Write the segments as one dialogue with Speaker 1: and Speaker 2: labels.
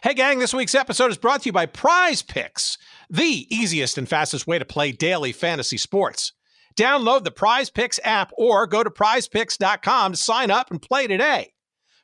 Speaker 1: Hey, gang, this week's episode is brought to you by Prize Picks, the easiest and fastest way to play daily fantasy sports. Download the Prize Picks app or go to prizepicks.com to sign up and play today.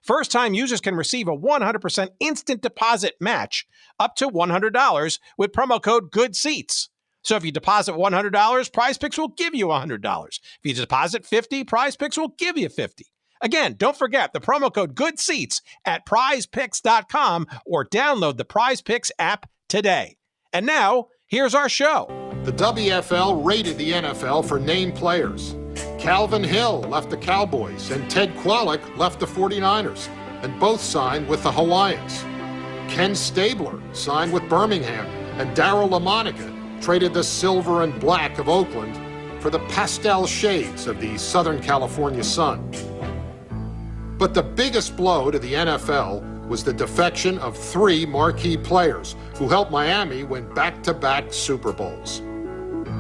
Speaker 1: First-time users can receive a 100% instant deposit match up to $100 with promo code GOODSEATS. So if you deposit $100, Prize Picks will give you $100. If you deposit $50, Prize Picks will give you $50. Again, don't forget the promo code GOODSEATS at prizepicks.com or download the Prize Picks app today. And now, here's our show.
Speaker 2: The WFL rated the NFL for named players. Calvin Hill left the Cowboys and Ted Kwolek left the 49ers, and both signed with the Hawaiians. Ken Stabler signed with Birmingham, and Darryl LaMonica traded the silver and black of Oakland for the pastel shades of the Southern California sun. But the biggest blow to the NFL was the defection of 3 marquee players who helped Miami win back-to-back Super Bowls.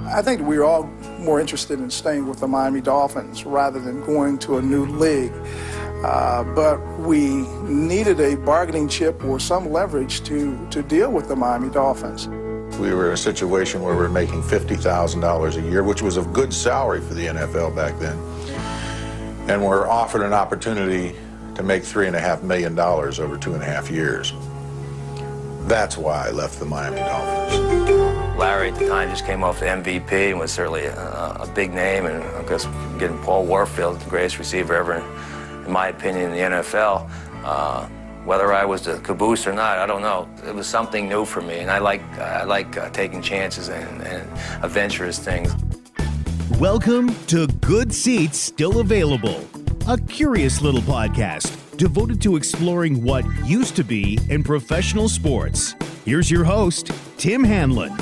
Speaker 3: I think we were all more interested in staying with the Miami Dolphins rather than going to a new league. But we needed a bargaining chip or some leverage to deal with the Miami Dolphins.
Speaker 4: We were in a situation where we were making $50,000 a year, which was a good salary for the NFL back then. And we're offered an opportunity to make $3.5 million over 2.5 years. That's why I left the Miami Dolphins.
Speaker 5: Larry at the time just came off the MVP and was certainly a big name, and I guess getting Paul Warfield, the greatest receiver ever, in my opinion, in the NFL. Whether I was the caboose or not, I don't know. It was something new for me, and I like taking chances and adventurous things.
Speaker 6: Welcome to Good Seats Still Available, a curious little podcast devoted to exploring what used to be in professional sports. Here's your host, Tim Hanlon.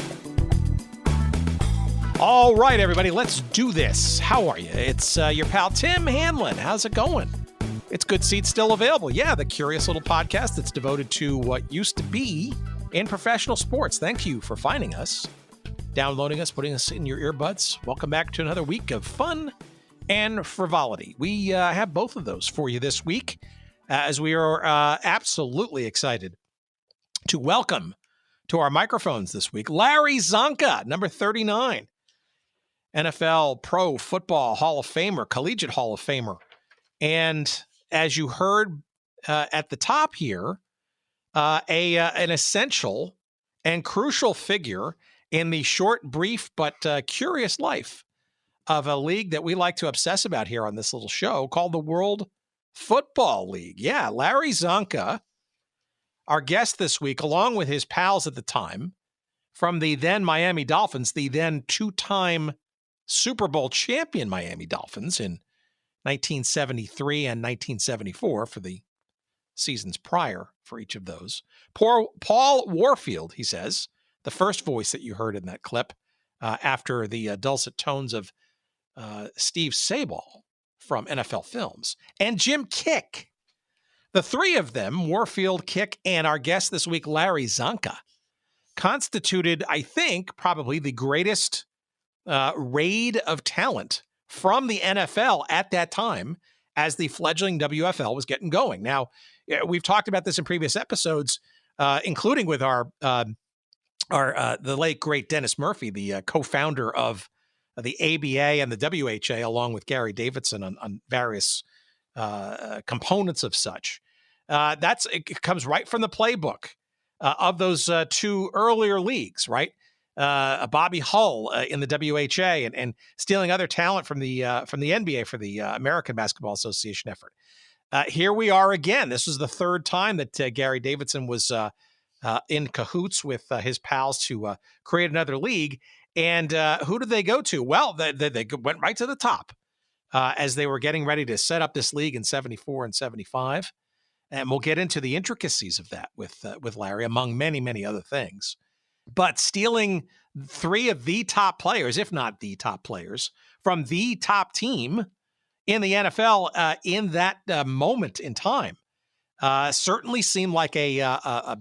Speaker 1: All right, everybody, let's do this. How are you? It's your pal Tim Hanlon. How's it going? It's Good Seats Still Available. Yeah, the curious little podcast that's devoted to what used to be in professional sports. Thank you for finding us, downloading us, putting us in your earbuds. Welcome back to another week of fun and frivolity. We have both of those for you this week, as we are absolutely excited to welcome to our microphones this week Larry Csonka, number 39, NFL Pro Football Hall of Famer, Collegiate Hall of Famer. And as you heard at the top here, an essential and crucial figure in the short, brief, but curious life of a league that we like to obsess about here on this little show called the World Football League. Yeah, Larry Csonka, our guest this week, along with his pals at the time, from the then Miami Dolphins, the then two-time Super Bowl champion Miami Dolphins in 1973 and 1974 for the seasons prior for each of those. Paul Warfield, he says, the first voice that you heard in that clip after the dulcet tones of Steve Sabol from NFL Films, and Jim Kiick. The three of them, Warfield, Kiick, and our guest this week, Larry Csonka, constituted, I think, probably the greatest raid of talent from the NFL at that time as the fledgling WFL was getting going. Now, we've talked about this in previous episodes, including with the late, great Dennis Murphy, the co-founder of the ABA and the WHA, along with Gary Davidson on various components of such. It comes right from the playbook of those two earlier leagues, right? Bobby Hull in the WHA and stealing other talent from the NBA for the American Basketball Association effort. Here we are again. This was the third time that Gary Davidson was in cahoots with his pals to create another league. And who did they go to? Well, they went right to the top as they were getting ready to set up this league in 74 and 75. And we'll get into the intricacies of that with Larry, among many, many other things. But stealing three of the top players, if not the top players, from the top team in the NFL in that moment in time certainly seemed like a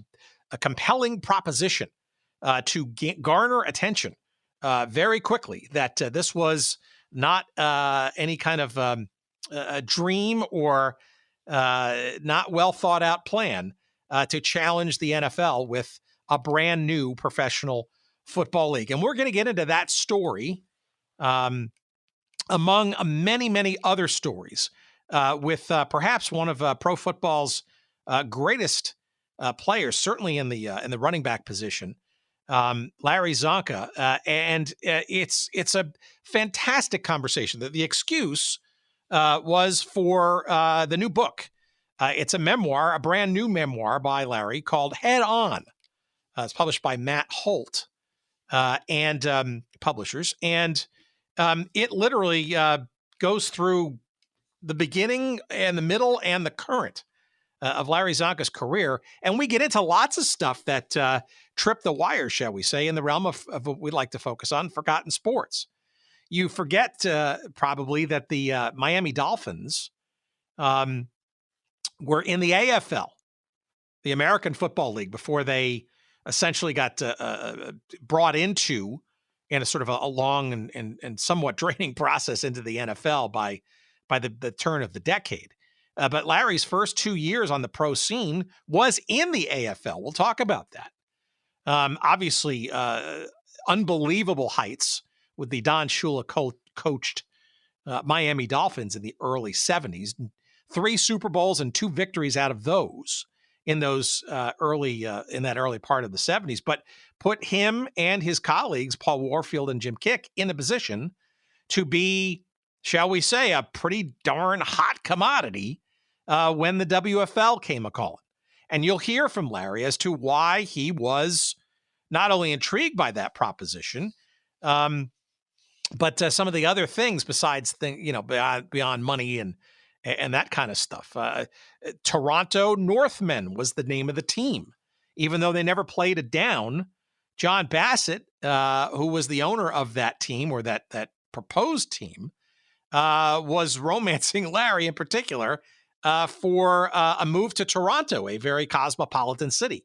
Speaker 1: compelling proposition to garner attention very quickly, that this was not any kind of a dream or not well thought out plan, to challenge the NFL with a brand new professional football league. And we're going to get into that story among many, many other stories with perhaps one of pro football's greatest players, certainly in the running back position, Larry Csonka. And it's a fantastic conversation. The excuse was for the new book. It's a memoir, a brand new memoir by Larry called Head On. It's published by Matt Holt and publishers. And it literally goes through the beginning and the middle and the current of Larry Csonka's career. And we get into lots of stuff that tripped the wire, shall we say, in the realm of what we like to focus on, forgotten sports. You forget probably that the Miami Dolphins were in the AFL, the American Football League, before they essentially got brought into in a sort of a long and somewhat draining process into the NFL by the turn of the decade. But Larry's first 2 years on the pro scene was in the AFL. We'll talk about that. Obviously, unbelievable heights with the Don Shula-coached Miami Dolphins in the early 70s. 3 Super Bowls and 2 victories out of those in that early part of the 70s, but put him and his colleagues, Paul Warfield and Jim Kiick, in a position to be, shall we say, a pretty darn hot commodity when the WFL came a-calling. And you'll hear from Larry as to why he was not only intrigued by that proposition, but some of the other things besides beyond money and that kind of stuff. Toronto Northmen was the name of the team, even though they never played it down. John Bassett, who was the owner of that team, or that proposed team, was romancing Larry in particular for a move to Toronto, a very cosmopolitan city,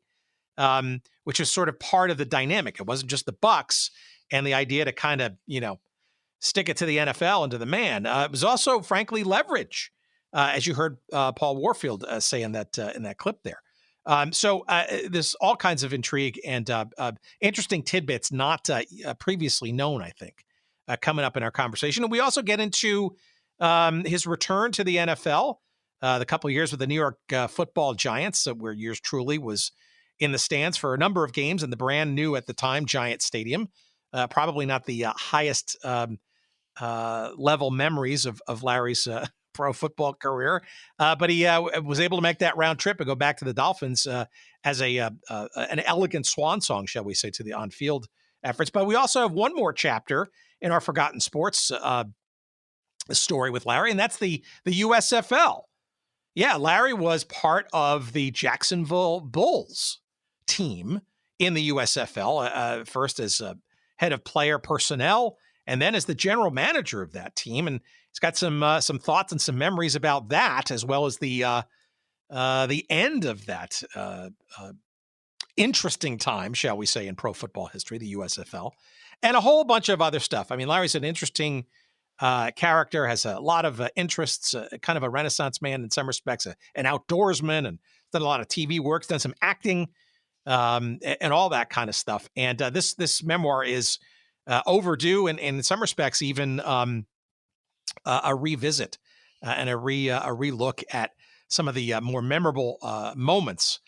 Speaker 1: which is sort of part of the dynamic. It wasn't just the Bucks and the idea to kind of, stick it to the NFL and to the man. It was also, frankly, leverage, as you heard Paul Warfield say in that clip there. So there's all kinds of intrigue and interesting tidbits not previously known, I think, coming up in our conversation. And we also get into his return to the NFL, the couple of years with the New York Football Giants, where yours truly was in the stands for a number of games in the brand new at the time Giant Stadium. Probably not the highest level memories of Larry's pro football career, but he was able to make that round trip and go back to the Dolphins as an elegant swan song, shall we say, to the on-field efforts. But we also have one more chapter in our forgotten sports story with Larry, and that's the USFL. Yeah, Larry was part of the Jacksonville Bulls team in the USFL, first as head of player personnel, and then as the general manager of that team. And he's got some thoughts and some memories about that, as well as the end of that interesting time, shall we say, in pro football history, the USFL, and a whole bunch of other stuff. I mean, Larry's an interesting character, has a lot of interests, kind of a Renaissance man in some respects, an outdoorsman, and done a lot of TV work, done some acting, and all that kind of stuff. And this memoir is overdue, and in some respects even a revisit and a relook at some of the more memorable moments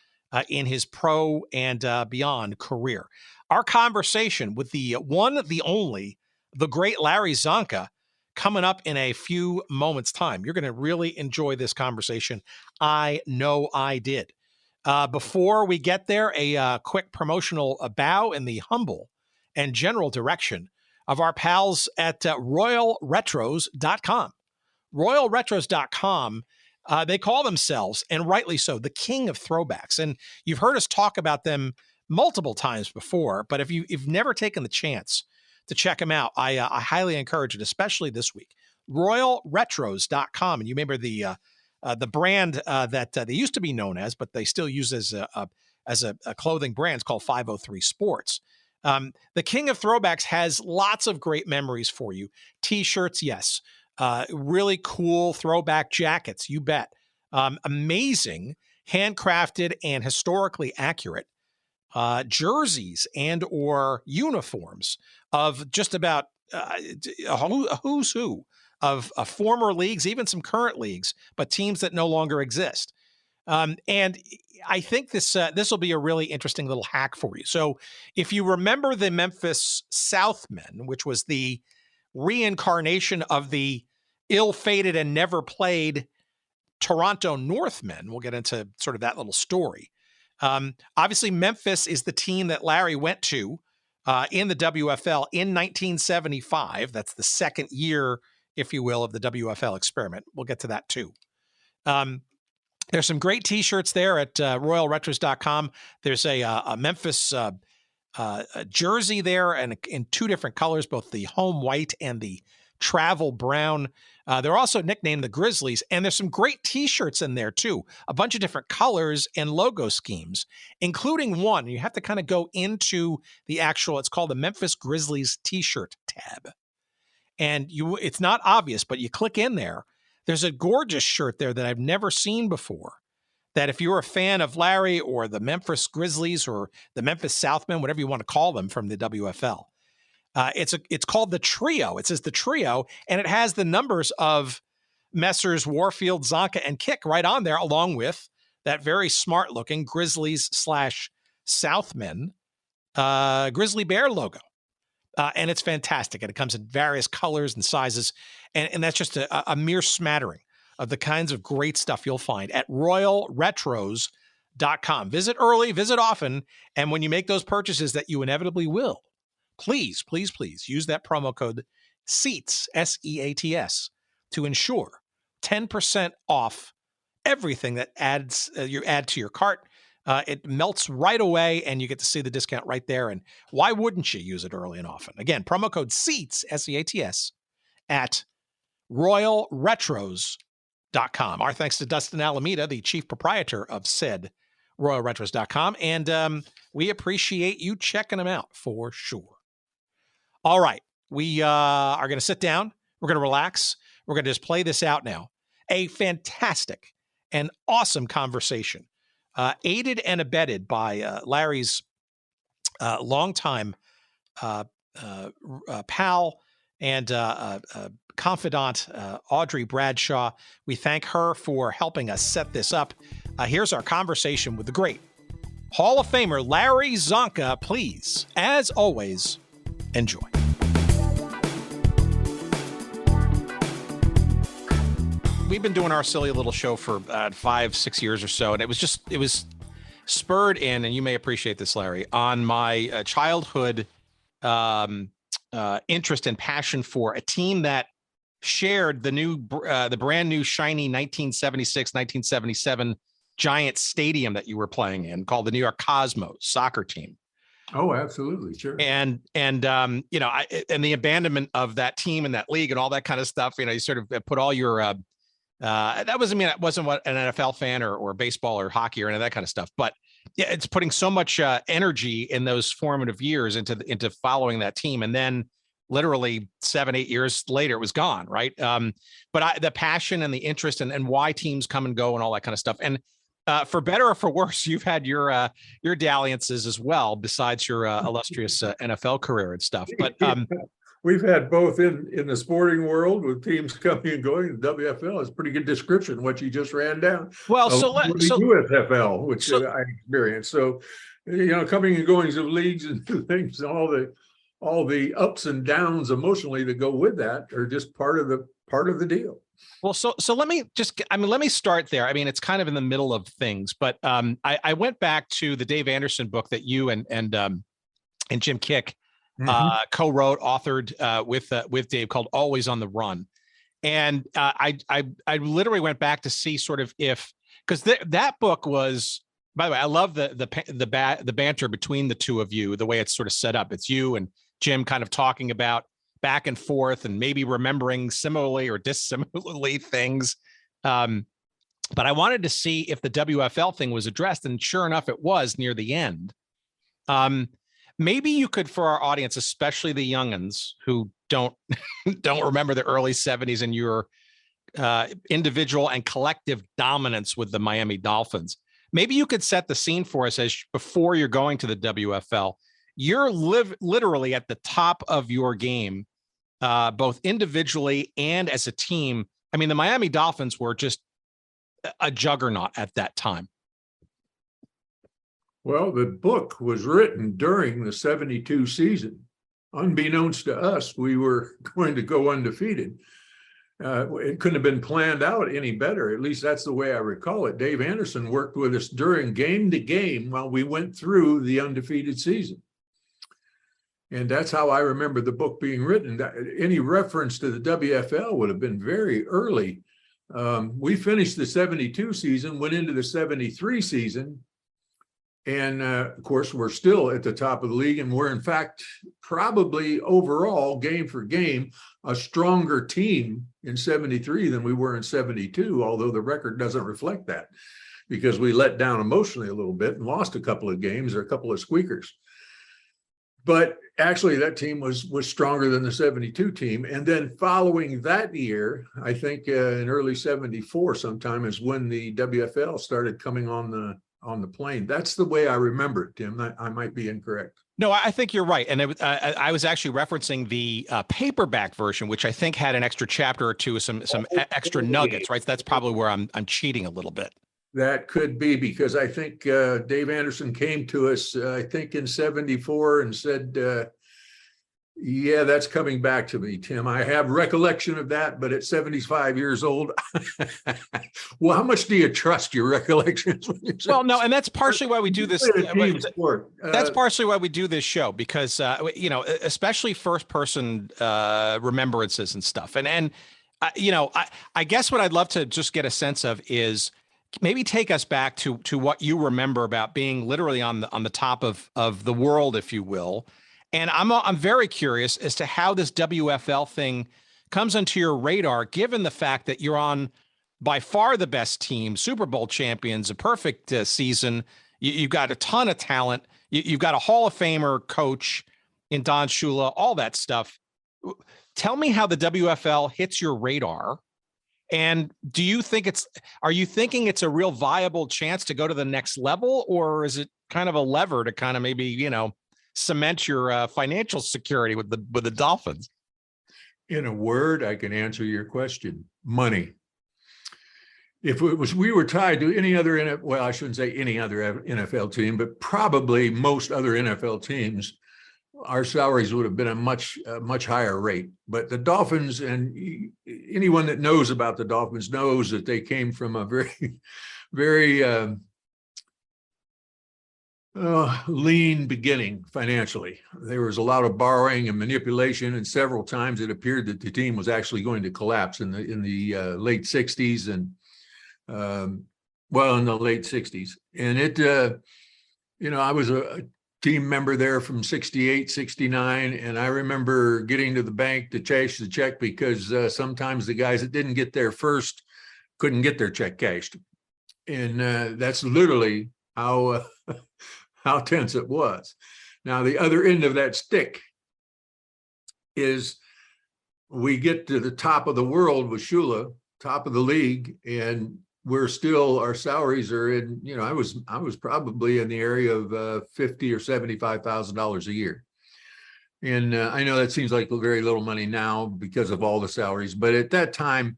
Speaker 1: in his pro and beyond career. Our conversation with the one, the only, the great Larry Csonka, coming up in a few moments' time. You're going to really enjoy this conversation. I know I did. Before we get there, a quick promotional bow in the humble and general direction of our pals at royalretros.com. Royalretros.com, they call themselves, and rightly so, the king of throwbacks. And you've heard us talk about them multiple times before, but if you've never taken the chance to check them out, I highly encourage it, especially this week. Royalretros.com, and you remember the brand that they used to be known as, but they still use as a clothing brand. It's called 503 Sports. The King of Throwbacks has lots of great memories for you. T-shirts, yes. Really cool throwback jackets, you bet. Amazing handcrafted and historically accurate jerseys and or uniforms of just about a who's who of former leagues, even some current leagues, but teams that no longer exist. And I think this will be a really interesting little hack for you. So if you remember the Memphis Southmen, which was the reincarnation of the ill-fated and never played Toronto Northmen, we'll get into sort of that little story. Obviously, Memphis is the team that Larry went to in the WFL in 1975. That's the second year, if you will, of the WFL experiment. We'll get to that too. There's some great T-shirts there at royalretros.com. There's a Memphis jersey there, and in two different colors, both the home white and the travel brown. They're also nicknamed the Grizzlies, and there's some great T-shirts in there too. A bunch of different colors and logo schemes, including one. You have to kind of go into the actual, it's called the Memphis Grizzlies T-shirt tab. And it's not obvious, but you click in there. There's a gorgeous shirt there that I've never seen before, that if you're a fan of Larry or the Memphis Grizzlies or the Memphis Southmen, whatever you want to call them from the WFL, it's called the Trio. It says the Trio, and it has the numbers of Messrs. Warfield, Csonka, and Kiick right on there, along with that very smart-looking Grizzlies/Southmen Grizzly Bear logo. And it's fantastic, and it comes in various colors and sizes, and that's just a mere smattering of the kinds of great stuff you'll find at royalretros.com. Visit early, visit often, and when you make those purchases that you inevitably will, please, please, please use that promo code SEATS, SEATS, to ensure 10% off everything that you add to your cart. It melts right away, and you get to see the discount right there. And why wouldn't you use it early and often? Again, promo code SEATS, SEATS, at royalretros.com. Our thanks to Dustin Alameda, the chief proprietor of said royalretros.com. And we appreciate you checking them out for sure. All right. We are going to sit down. We're going to relax. We're going to just play this out now. A fantastic and awesome conversation. Aided and abetted by Larry's longtime pal and confidant, Audrey Bradshaw. We thank her for helping us set this up. Here's our conversation with the great Hall of Famer Larry Csonka. Please, as always, enjoy. We've been doing our silly little show for 5-6 years or so, and it was spurred in, and you may appreciate this, Larry, on my childhood interest and passion for a team that shared the brand new shiny 1976-1977 Giant Stadium that you were playing in, called the New York Cosmos soccer team.
Speaker 7: Oh, absolutely, sure.
Speaker 1: And and the abandonment of that team and that league and all that kind of stuff. You sort of put all your that wasn't what an NFL fan or baseball or hockey or any of that kind of stuff. But yeah, it's putting so much energy in those formative years into following that team. And then literally 7-8 years later, it was gone. Right. But the passion and the interest and why teams come and go and all that kind of stuff. And for better or for worse, you've had your dalliances as well, besides your illustrious NFL career and stuff. But
Speaker 7: we've had both in the sporting world with teams coming and going. The WFL is a pretty good description what you just ran down.
Speaker 1: Well,
Speaker 7: the USFL, which I experienced. So, coming and goings of leagues and things, all the ups and downs emotionally that go with that are just part of the deal.
Speaker 1: Well, so let me start there. I mean, it's kind of in the middle of things, but I went back to the Dave Anderson book that you and Jim Kiick co-wrote, authored with Dave, called Always on the Run. And I literally went back to see sort of because that book was, by the way, I love the banter between the two of you, the way it's sort of set up. It's you and Jim kind of talking about back and forth and maybe remembering similarly or dissimilarly things. But I wanted to see if the WFL thing was addressed, and sure enough, it was near the end. Maybe you could, for our audience, especially the youngins who don't remember the early 70s and your individual and collective dominance with the Miami Dolphins, Maybe you could set the scene for us as before you're going to the WFL. You're literally at the top of your game, both individually and as a team. I mean, the Miami Dolphins were just a juggernaut at that time.
Speaker 7: Well, the book was written during the 72 season. Unbeknownst to us, we were going to go undefeated. It couldn't have been planned out any better. At least that's the way I recall it. Dave Anderson worked with us during game to game while we went through the undefeated season. And that's how I remember the book being written. Any reference to the WFL would have been very early. We finished the 72 season, went into the 73 season. And of course, we're still at the top of the league. And we're, in fact, probably overall, game for game, a stronger team in 73 than we were in 72, although the record doesn't reflect that because we let down emotionally a little bit and lost a couple of games or a couple of squeakers. But actually, that team was stronger than the 72 team. And then following that year, I think in early 74 sometime is when the WFL started coming on the plane. That's the way I remember it, Tim. I might be incorrect.
Speaker 1: No, I think you're right. And I was actually referencing the paperback version, which I think had an extra chapter or two, some extra nuggets, right? So that's probably where I'm cheating a little bit.
Speaker 7: That could be because I think Dave Anderson came to us, I think in 74 and said, yeah, that's coming back to me, Tim. I have recollection of that, but at 75 years old, well, how much do you trust your recollections?
Speaker 1: Well, no, and that's partially why we do this. That's partially why we do this show, because, especially first person remembrances and stuff. And I guess what I'd love to just get a sense of is maybe take us back to what you remember about being literally on the top of the world, if you will. And I'm very curious as to how this WFL thing comes onto your radar, given the fact that you're on by far the best team, Super Bowl champions, a perfect season. You've got a ton of talent. You've got a Hall of Famer coach in Don Shula, all that stuff. Tell me how the WFL hits your radar. And are you thinking it's a real viable chance to go to the next level, or is it kind of a lever to kind of maybe, cement your financial security with the Dolphins?
Speaker 7: In a word, I can answer your question: money. If we were tied to any other, well, I shouldn't say any other NFL team, but probably most other NFL teams, our salaries would have been a much higher rate. But the Dolphins, and anyone that knows about the Dolphins knows that they came from a very, very lean beginning financially. There was a lot of borrowing and manipulation, and several times it appeared that the team was actually going to collapse in the late 60s and in the late 60s. And I was a team member there from 68, 69, and I remember getting to the bank to cash the check because sometimes the guys that didn't get there first couldn't get their check cashed. And that's literally how tense it was. Now, the other end of that stick is we get to the top of the world with Shula, top of the league, and we're still, our salaries are in, I was probably in the area of $50,000 or $75,000 a year. And I know that seems like very little money now because of all the salaries, but at that time,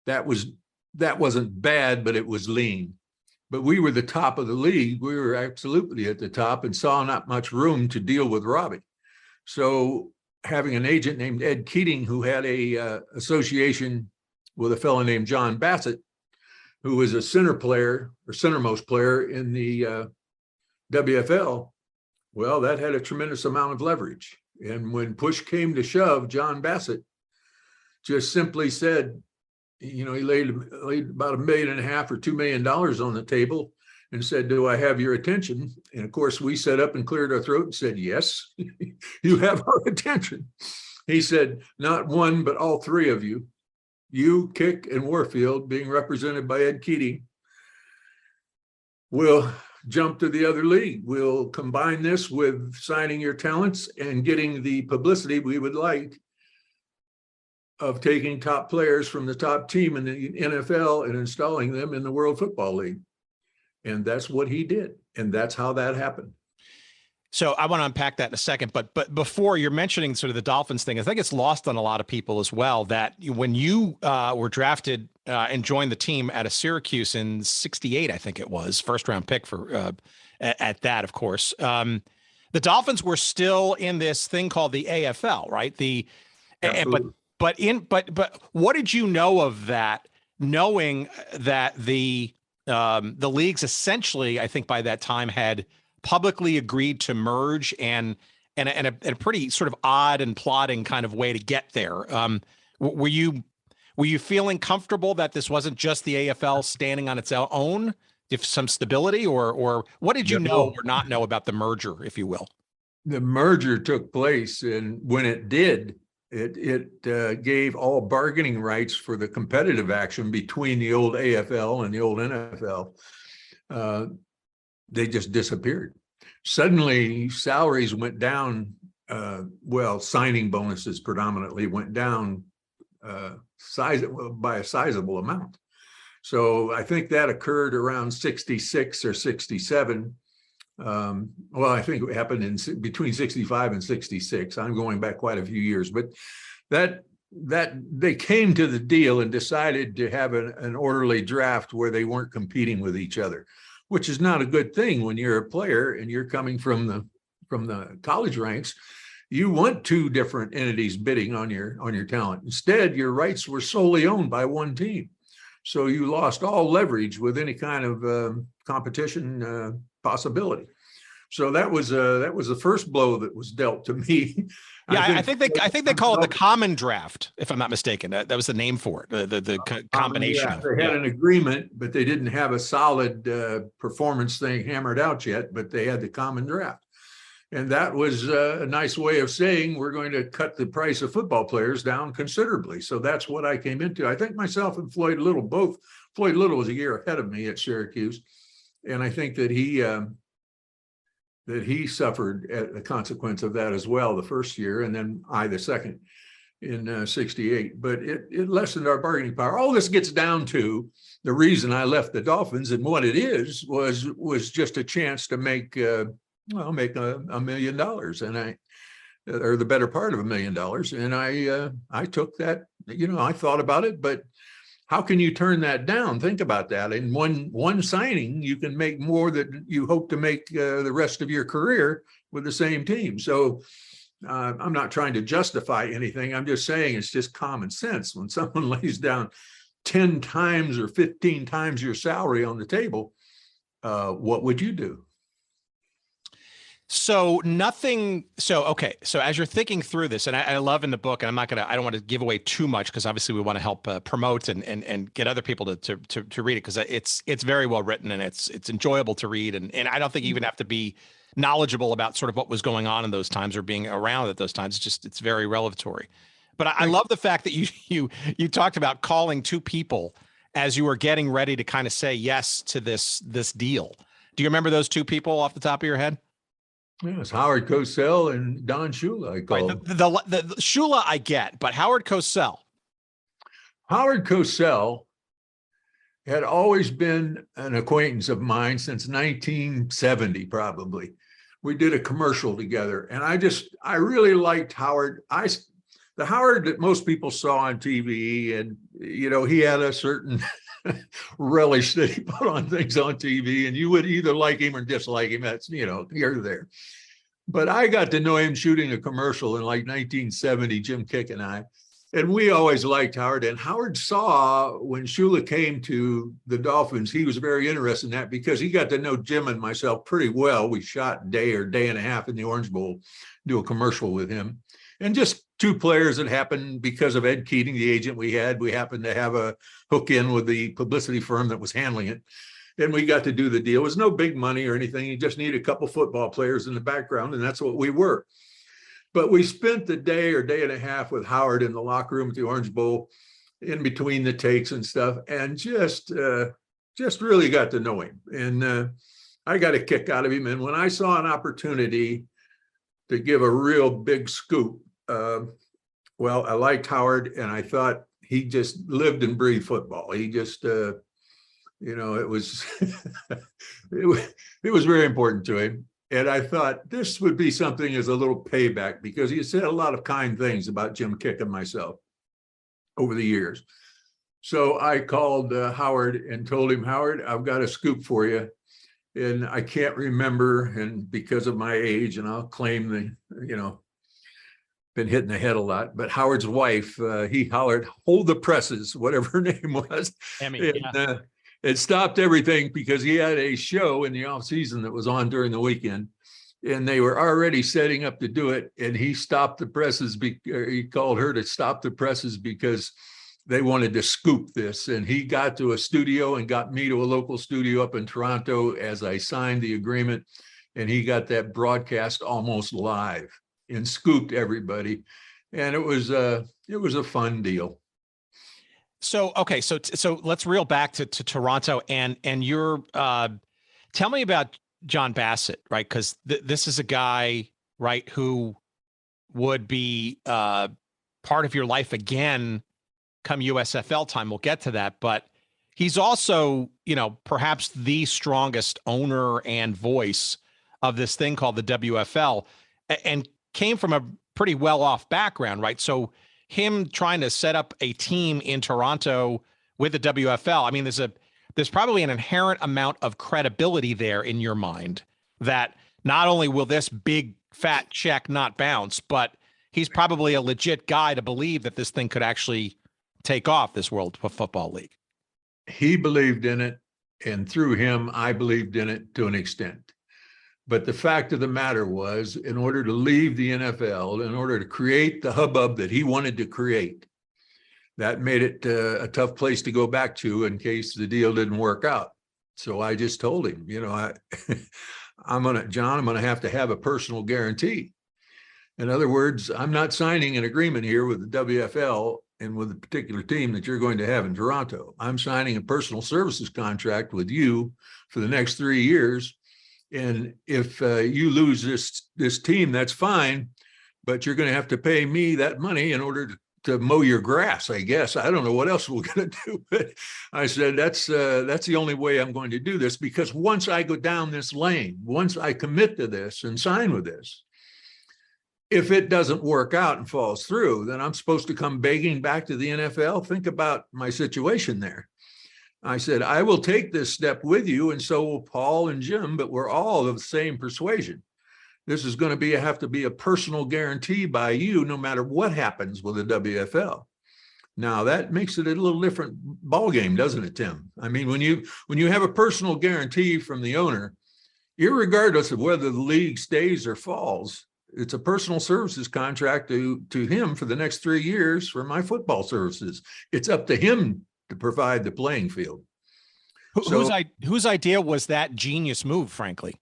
Speaker 7: that wasn't bad, but it was lean. But we were the top of the league. We were absolutely at the top and saw not much room to deal with Robbie. So having an agent named Ed Keating, who had a association with a fellow named John Bassett, who was a centermost player in the WFL, well, that had a tremendous amount of leverage. And when push came to shove, John Bassett just simply said, he laid about $1.5 million or $2 million on the table and said, "Do I have your attention?" And of course, we sat up and cleared our throat and said, "Yes, you have our attention." He said, "Not one, but all three of you, Kiick and Warfield, being represented by Ed Keating, will jump to the other league. We'll combine this with signing your talents and getting the publicity we would like of taking top players from the top team in the NFL and installing them in the World Football League." And that's what he did. And that's how that happened.
Speaker 1: So I want to unpack that in a second, but before, you're mentioning sort of the Dolphins thing, I think it's lost on a lot of people as well, that when you were drafted and joined the team at a Syracuse in '68, I think it was, first round pick for at that, of course. The Dolphins were still in this thing called the AFL, right? But what did you know of that, knowing that the leagues essentially, I think by that time, had publicly agreed to merge and a pretty sort of odd and plodding kind of way to get there. Were you feeling comfortable that this wasn't just the AFL standing on its own, if some stability, or what did you know or not know about the merger, if you will?
Speaker 7: The merger took place, and when it did, it gave all bargaining rights for the competitive action between the old AFL and the old NFL. They just disappeared. Suddenly, salaries went down. Signing bonuses predominantly went down by a sizable amount. So I think that occurred around 66 or 67. I think it happened between 65 and 66. I'm going back quite a few years, but that they came to the deal and decided to have an orderly draft where they weren't competing with each other, which is not a good thing when you're a player and you're coming from the college ranks. You want two different entities bidding on your talent. Instead, your rights were solely owned by one team. So you lost all leverage with any kind of competition possibility. So that was the first blow that was dealt to me.
Speaker 1: Yeah, I think they call it the common draft, if I'm not mistaken. That was the name for it. The combination.
Speaker 7: They had an agreement, but they didn't have a solid performance thing hammered out yet. But they had the common draft, and that was a nice way of saying we're going to cut the price of football players down considerably. So that's what I came into. I think myself and Floyd Little both. Floyd Little was a year ahead of me at Syracuse, and I think that he suffered at the consequence of that as well the first year, and then I the second in 68. But it lessened our bargaining power. All this gets down to the reason I left the Dolphins, and what it is was just a chance to make $1 million, and or the better part of $1 million, and I took that. I thought about it, but how can you turn that down? Think about that. In one signing, you can make more than you hope to make the rest of your career with the same team. So I'm not trying to justify anything. I'm just saying it's just common sense. When someone lays down 10 times or 15 times your salary on the table, what would you do?
Speaker 1: Okay. So as you're thinking through this, and I love in the book, and I don't want to give away too much, because obviously we want to help promote and get other people to read it, because it's very well written, and it's enjoyable to read. And I don't think you even have to be knowledgeable about sort of what was going on in those times or being around at those times. It's very revelatory. But I love the fact that you talked about calling two people as you were getting ready to kind of say yes to this deal. Do you remember those two people off the top of your head?
Speaker 7: Yes, Howard Cosell and Don Shula. I call
Speaker 1: right, the Shula I get, but Howard Cosell.
Speaker 7: Howard Cosell had always been an acquaintance of mine since 1970, probably. We did a commercial together, and I really liked Howard. The Howard that most people saw on TV, and he had a certain relish that he put on things on TV, and you would either like him or dislike him. That's here or there. But I got to know him shooting a commercial in like 1970, Jim Kiick and I, and we always liked Howard. And Howard saw when Shula came to the Dolphins, he was very interested in that because he got to know Jim and myself pretty well. We shot a day or day and a half in the Orange Bowl, do a commercial with him. And just two players that happened because of Ed Keating, the agent we happened to have a hook in with the publicity firm that was handling it. And we got to do the deal. It was no big money or anything. You just need a couple football players in the background, and that's what we were. But we spent the day or day and a half with Howard in the locker room at the Orange Bowl, in between the takes and stuff, and just really got to know him. And I got a kick out of him. And when I saw an opportunity to give a real big scoop, I liked Howard, and I thought he just lived and breathed football. He just It was, it was very important to him. And I thought this would be something as a little payback, because he said a lot of kind things about Jim Kiick and myself over the years. So I called Howard and told him, Howard, I've got a scoop for you. And I can't remember, and because of my age, and I'll claim the, been hitting the head a lot, but Howard's wife, he hollered, hold the presses, whatever her name was.
Speaker 1: Emmy,
Speaker 7: and, it stopped everything because he had a show in the off season that was on during the weekend, and they were already setting up to do it. And he stopped the presses. He called her to stop the presses because they wanted to scoop this. And he got to a studio and got me to a local studio up in Toronto as I signed the agreement. And he got that broadcast almost live and scooped everybody. And it was a fun deal.
Speaker 1: So, okay. So let's reel back to Toronto and your, tell me about John Bassett, right? Cause this is a guy, right, who would be, part of your life again come USFL time. We'll get to that, but he's also, perhaps the strongest owner and voice of this thing called the WFL, and came from a pretty well-off background, right? So him trying to set up a team in Toronto with the WFL, I mean, there's probably an inherent amount of credibility there in your mind that not only will this big fat check not bounce, but he's probably a legit guy to believe that this thing could actually take off, this World Football League.
Speaker 7: He believed in it, and through him, I believed in it to an extent. But the fact of the matter was, in order to leave the NFL, in order to create the hubbub that he wanted to create, that made it a tough place to go back to in case the deal didn't work out. So I just told him, I'm going to have a personal guarantee. In other words, I'm not signing an agreement here with the WFL and with the particular team that you're going to have in Toronto. I'm signing a personal services contract with you for the next 3 years. And if you lose this team, that's fine, but you're going to have to pay me that money in order to mow your grass, I guess. I don't know what else we're going to do. But I said, that's the only way I'm going to do this, because once I go down this lane, once I commit to this and sign with this, if it doesn't work out and falls through, then I'm supposed to come begging back to the NFL. Think about my situation there. I said, I will take this step with you, and so will Paul and Jim, but we're all of the same persuasion. This is going to have to be a personal guarantee by you, no matter what happens with the WFL. Now that makes it a little different ballgame, doesn't it, Tim? I mean, when you have a personal guarantee from the owner, irregardless of whether the league stays or falls, it's a personal services contract to him for the next 3 years for my football services. It's up to him to provide the playing field.
Speaker 1: Whose idea was that genius move, frankly?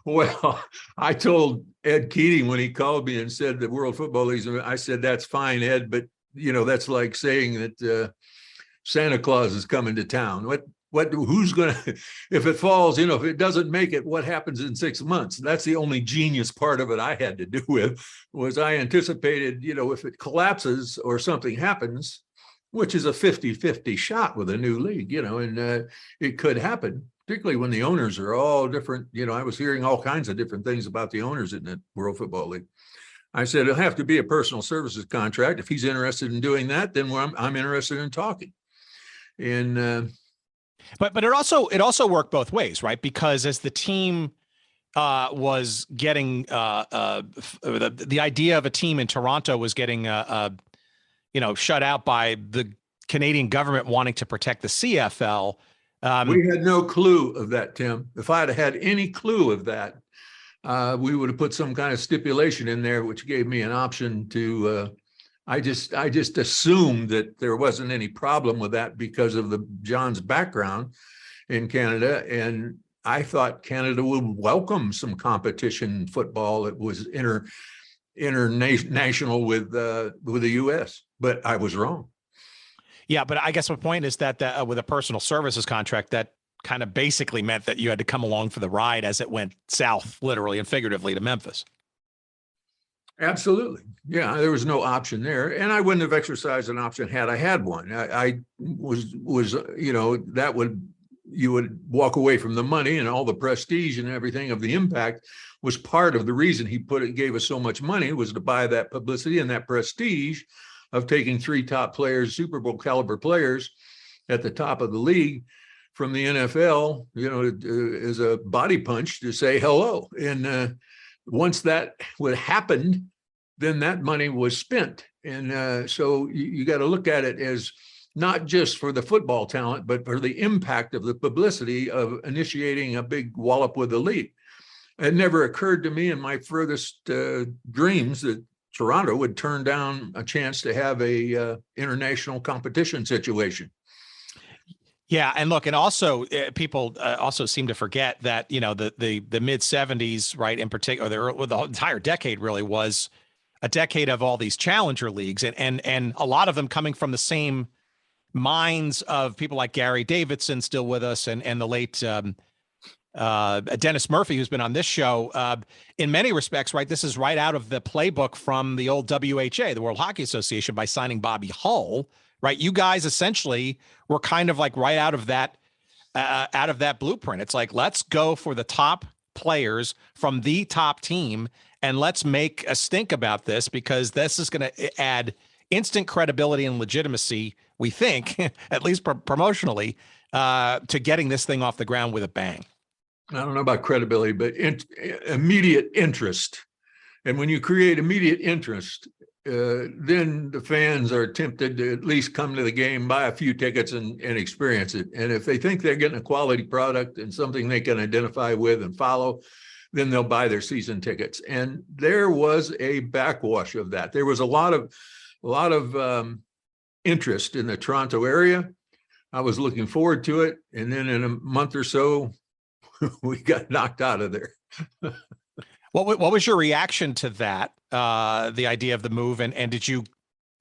Speaker 7: Well, I told Ed Keating when he called me and said the World Football League, I said, that's fine, Ed, but that's like saying that Santa Claus is coming to town. Who's going to, if it falls, if it doesn't make it, what happens in 6 months? That's the only genius part of it I had to do with, was I anticipated, if it collapses or something happens, which is a 50-50 shot with a new league, and it could happen, particularly when the owners are all different. I was hearing all kinds of different things about the owners in the World Football League. I said, it'll have to be a personal services contract. If he's interested in doing that, then I'm interested in talking. And,
Speaker 1: But it also worked both ways, right? Because as the team was getting the idea of a team in Toronto was getting shut out by the Canadian government wanting to protect the CFL.
Speaker 7: We had no clue of that, Tim. If I'd had any clue of that, we would have put some kind of stipulation in there, which gave me an option to. I just assumed that there wasn't any problem with that because of John's background in Canada, and I thought Canada would welcome some competition football that was international with the U.S., but I was wrong.
Speaker 1: Yeah, but I guess my point is that with a personal services contract, that kind of basically meant that you had to come along for the ride as it went south, literally and figuratively, to Memphis.
Speaker 7: Absolutely. Yeah, there was no option there. And I wouldn't have exercised an option had I had one. I was, that you would walk away from the money and all the prestige and everything of the impact was part of the reason he gave us so much money, was to buy that publicity and that prestige of taking 3 top players, Super Bowl caliber players at the top of the league from the NFL, as a body punch to say hello. And once that would happen, then that money was spent. And so you got to look at it as not just for the football talent, but for the impact of the publicity of initiating a big wallop with the league. It never occurred to me in my furthest dreams that Toronto would turn down a chance to have a international competition situation.
Speaker 1: Yeah, and look, and also people also seem to forget that the mid '70s, right, in particular, or the entire decade really was a decade of all these challenger leagues, and a lot of them coming from the same minds of people like Gary Davidson, still with us, and the late Dennis Murphy, who's been on this show. In many respects, right, this is right out of the playbook from the old WHA, the World Hockey Association, by signing Bobby Hull. Right, you guys essentially were kind of like right out of that blueprint. It's like, let's go for the top players from the top team, and let's make a stink about this, because this is going to add instant credibility and legitimacy, we think, at least promotionally, to getting this thing off the ground with a bang.
Speaker 7: I don't know about credibility, but immediate interest. And when you create immediate interest, then the fans are tempted to at least come to the game, buy a few tickets and experience it. And if they think they're getting a quality product and something they can identify with and follow, then they'll buy their season tickets. And there was a backwash of that. There was a lot of interest in the Toronto area. I was looking forward to it. And then in a month or so, we got knocked out of there.
Speaker 1: What was your reaction to that, the idea of the move? And did you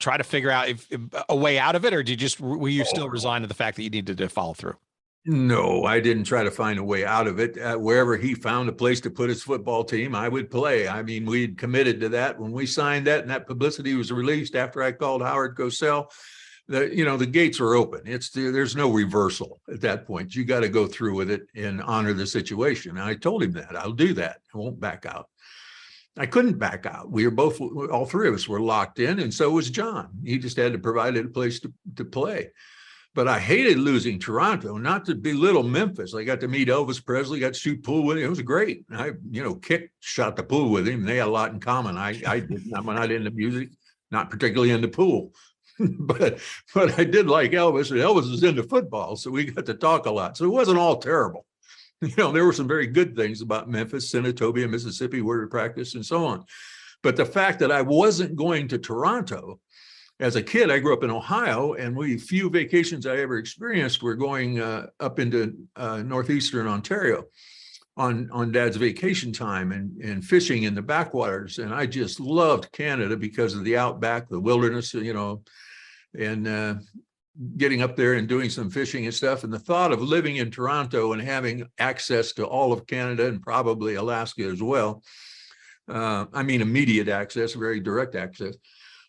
Speaker 1: try to figure out if a way out of it, or were you still resigned to the fact that you needed to follow through?
Speaker 7: No, I didn't try to find a way out of it. Wherever he found a place to put his football team, I would play. I mean, we'd committed to that when we signed that, and that publicity was released after I called Howard Cosell. The gates were open. There's no reversal at that point. You got to go through with it and honor the situation. And I told him that I'll do that. I won't back out. I couldn't back out. We were all 3 of us were locked in, and so was John. He just had to provide a place to play. But I hated losing Toronto, not to belittle Memphis. I got to meet Elvis Presley, got to shoot pool with him. It was great. Kiick shot the pool with him. They had a lot in common. I did not. I'm not into music, not particularly into pool. but I did like Elvis, and Elvis was into football, so we got to talk a lot. So it wasn't all terrible. There were some very good things about Memphis, Senatobia, Mississippi, where to practice and so on. But the fact that I wasn't going to Toronto, as a kid, I grew up in Ohio, and few vacations I ever experienced were going up into northeastern Ontario on Dad's vacation time and fishing in the backwaters. And I just loved Canada because of the outback, the wilderness, and getting up there and doing some fishing and stuff. And the thought of living in Toronto and having access to all of Canada and probably Alaska as well, immediate access, very direct access,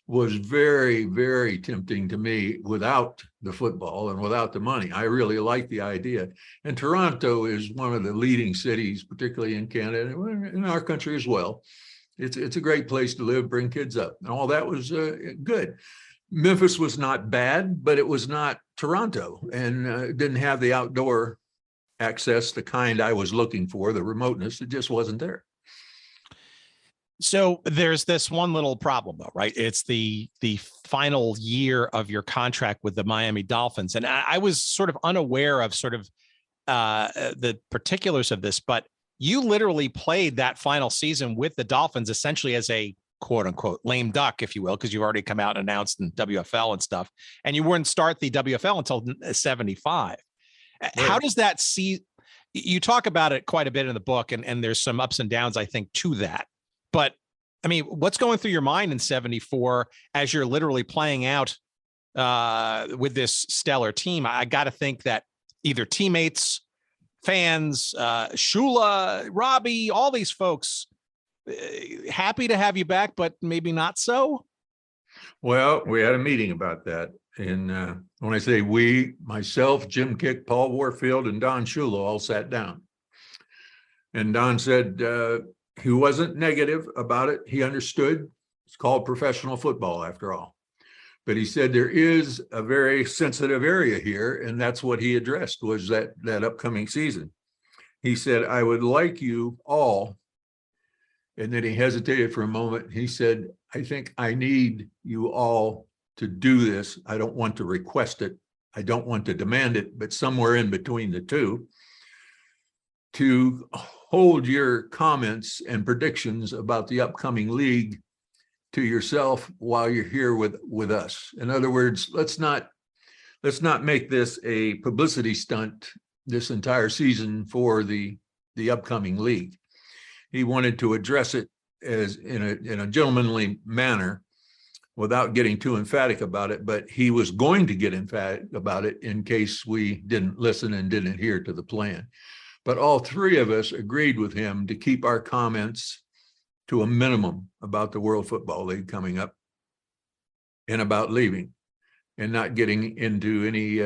Speaker 7: was very, very tempting to me without the football and without the money. I really liked the idea. And Toronto is one of the leading cities, particularly in Canada, and in our country as well. It's a great place to live, bring kids up, and all that was good. Memphis was not bad, but it was not Toronto, and didn't have the outdoor access, the kind I was looking for, the remoteness. It just wasn't there.
Speaker 1: So there's this one little problem, though, right? It's the final year of your contract with the Miami Dolphins. And I was sort of unaware of the particulars of this, but you literally played that final season with the Dolphins essentially as a quote unquote lame duck, if you will, because you've already come out and announced in WFL and stuff, and you wouldn't start the WFL until 75. Right. How does that you talk about it quite a bit in the book, and there's some ups and downs, I think, to that. But I mean, what's going through your mind in 74 as you're literally playing out with this stellar team? I got to think that either teammates, fans, Shula, Robbie, all these folks Happy to have you back, but maybe not so.
Speaker 7: Well, we had a meeting about that. And when I say we, myself, Jim Kiick, Paul Warfield, and Don Shula all sat down. And Don said he wasn't negative about it. He understood. It's called professional football, after all. But he said there is a very sensitive area here, and that's what he addressed, was that upcoming season. He said, I would like you all, and then he hesitated for a moment. He said, I think I need you all to do this. I don't want to request it. I don't want to demand it, but somewhere in between the two, to hold your comments and predictions about the upcoming league to yourself while you're here with us. In other words, let's not make this a publicity stunt this entire season for the upcoming league. He wanted to address it as in a gentlemanly manner without getting too emphatic about it, but he was going to get emphatic about it in case we didn't listen and didn't adhere to the plan. But all three of us agreed with him to keep our comments to a minimum about the World Football League coming up and about leaving, and not getting into any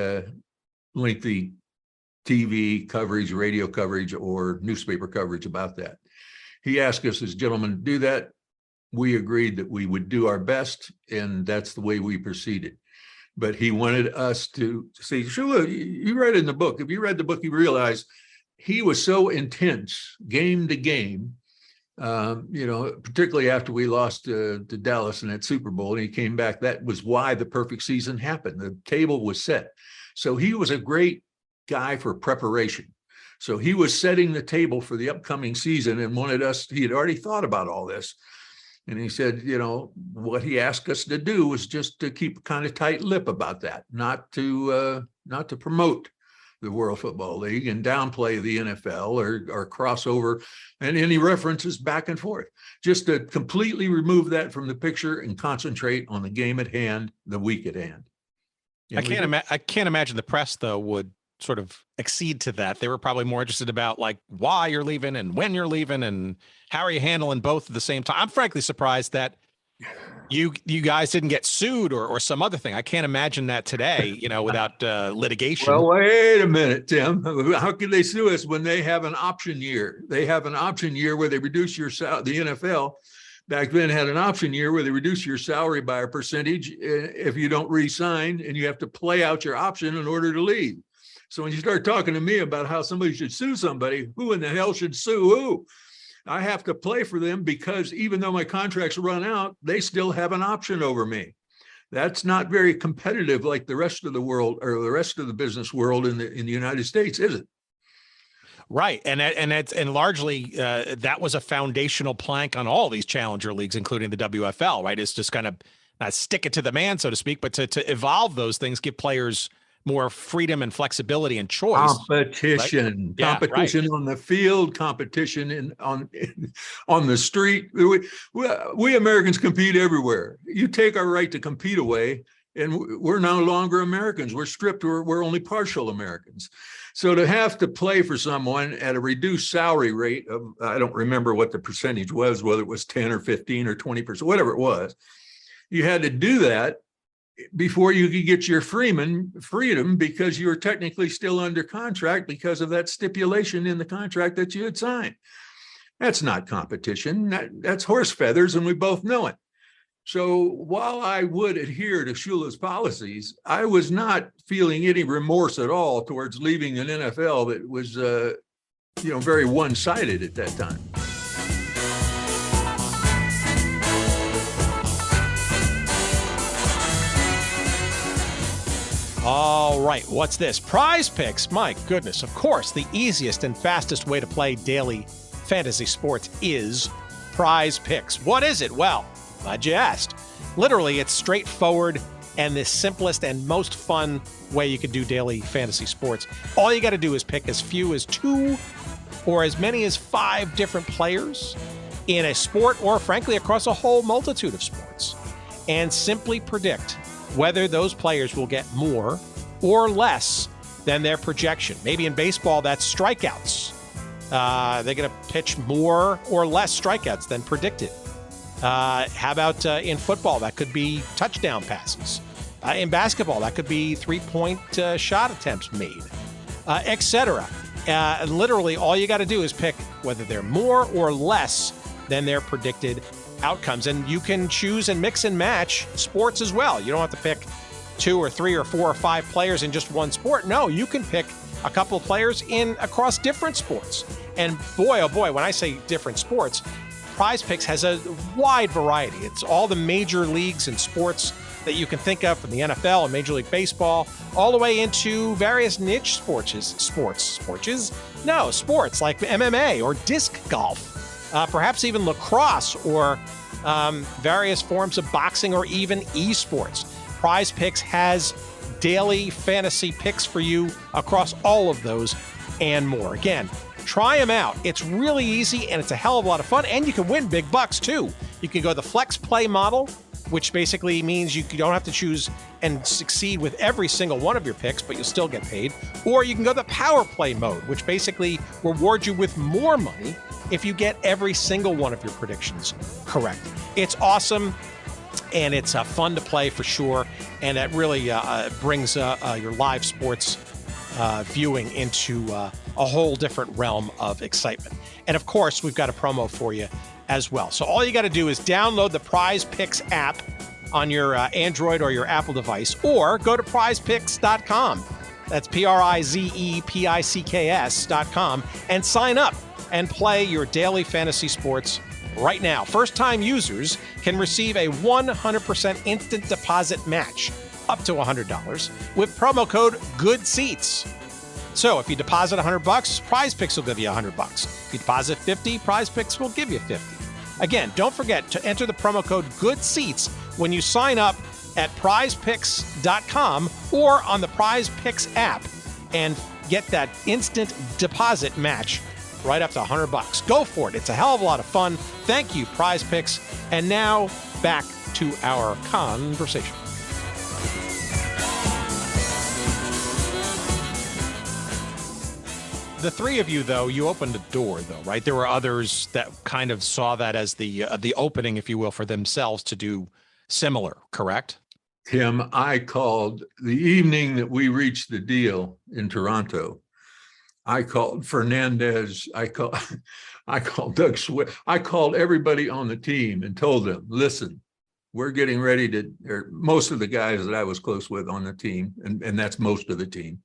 Speaker 7: lengthy TV coverage, radio coverage, or newspaper coverage about that. He asked us as gentlemen to do that. We agreed that we would do our best, and that's the way we proceeded. But he wanted us to say, Shula, you read in the book. If you read the book, you realize he was so intense game to game, particularly after we lost to Dallas in that Super Bowl and he came back. That was why the perfect season happened. The table was set. So he was a great guy for preparation. So he was setting the table for the upcoming season and wanted us, he had already thought about all this. And he said, what he asked us to do was just to keep a kind of tight lip about that, not to promote the World Football League and downplay the NFL or crossover and any references back and forth, just to completely remove that from the picture and concentrate on the game at hand, the week at hand.
Speaker 1: I can't imagine the press, though, would sort of accede to that. They were probably more interested about like why you're leaving and when you're leaving and how are you handling both at the same time. I'm frankly surprised that you guys didn't get sued or some other thing. I can't imagine that today, without litigation.
Speaker 7: Well, wait a minute, Tim. How can they sue us when they have an option year? They have an option year where they reduce your salary. The NFL back then had an option year where they reduce your salary by a percentage if you don't re-sign, and you have to play out your option in order to leave. So when you start talking to me about how somebody should sue somebody, who in the hell should sue who? I have to play for them because even though my contracts run out, they still have an option over me. That's not very competitive like the rest of the world or the rest of the business world in the United States, is it?
Speaker 1: Right. And largely that was a foundational plank on all these challenger leagues, including the WFL, right? It's just kind of not stick it to the man, so to speak, but to evolve those things, give players more freedom and flexibility and choice.
Speaker 7: Competition,
Speaker 1: right?
Speaker 7: competition on the field, competition on the street. We Americans compete everywhere. You take our right to compete away, and we're no longer Americans. We're stripped. We're only partial Americans. So to have to play for someone at a reduced salary rate of, I don't remember what the percentage was, whether it was 10 or 15 or 20%, whatever it was, you had to do that before you could get your freedom because you were technically still under contract because of that stipulation in the contract that you had signed. That's not competition. That's horse feathers, and we both know it. So while I would adhere to Shula's policies, I was not feeling any remorse at all towards leaving an NFL that was, very one-sided at that time.
Speaker 1: All right, what's this? Prize Picks. My goodness, of course, the easiest and fastest way to play daily fantasy sports is Prize Picks. What is it? Well, glad you asked. Literally, it's straightforward and the simplest and most fun way you can do daily fantasy sports. All you got to do is pick as few as 2 or as many as 5 different players in a sport or, frankly, across a whole multitude of sports and simply predict whether those players will get more or less than their projection. Maybe in baseball, that's strikeouts. They're going to pitch more or less strikeouts than predicted. How about in football? That could be touchdown passes. In basketball, that could be three-point shot attempts made, etc. Literally, all you got to do is pick whether they're more or less than their predicted outcomes. And you can choose and mix and match sports as well. You don't have to pick 2 or 3 or 4 or 5 players in just one sport. No, you can pick a couple of players across different sports. And boy, oh boy, when I say different sports, Prize Picks has a wide variety. It's all the major leagues and sports that you can think of, from the NFL and Major League Baseball, all the way into various niche sports like MMA or disc golf, perhaps even lacrosse or various forms of boxing or even esports. Prize Picks has daily fantasy picks for you across all of those and more. Again, try them out. It's really easy and it's a hell of a lot of fun, and you can win big bucks too. You can go the flex play model, which basically means you don't have to choose and succeed with every single one of your picks, but you'll still get paid. Or you can go the power play mode, which basically rewards you with more money if you get every single one of your predictions correct. It's awesome, and it's fun to play for sure, and it really brings your live sports viewing into a whole different realm of excitement. And of course, we've got a promo for you as well. So all you got to do is download the Prize Picks app on your Android or your Apple device, or go to prizepicks.com. That's prizepicks.com, and sign up and play your daily fantasy sports right now. First-time users can receive a 100% instant deposit match up to $100 with promo code GOODSEATS. So if you deposit $100, Prize Picks will give you $100. If you deposit $50, Prize Picks will give you $50. Again, don't forget to enter the promo code GOODSEATS when you sign up at prizepicks.com or on the Prize Picks app, and get that instant deposit match right up to $100. Go for it. It's a hell of a lot of fun. Thank you, Prize Picks. And now back to our conversation. The three of you, though, you opened a door, though, right? There were others that kind of saw that as the opening, if you will, for themselves to do similar, correct?
Speaker 7: Tim, I called the evening that we reached the deal in Toronto. I called Fernandez. I called Doug Swift. I called everybody on the team and told them, listen, we're getting ready to, or most of the guys that I was close with on the team, and that's most of the team,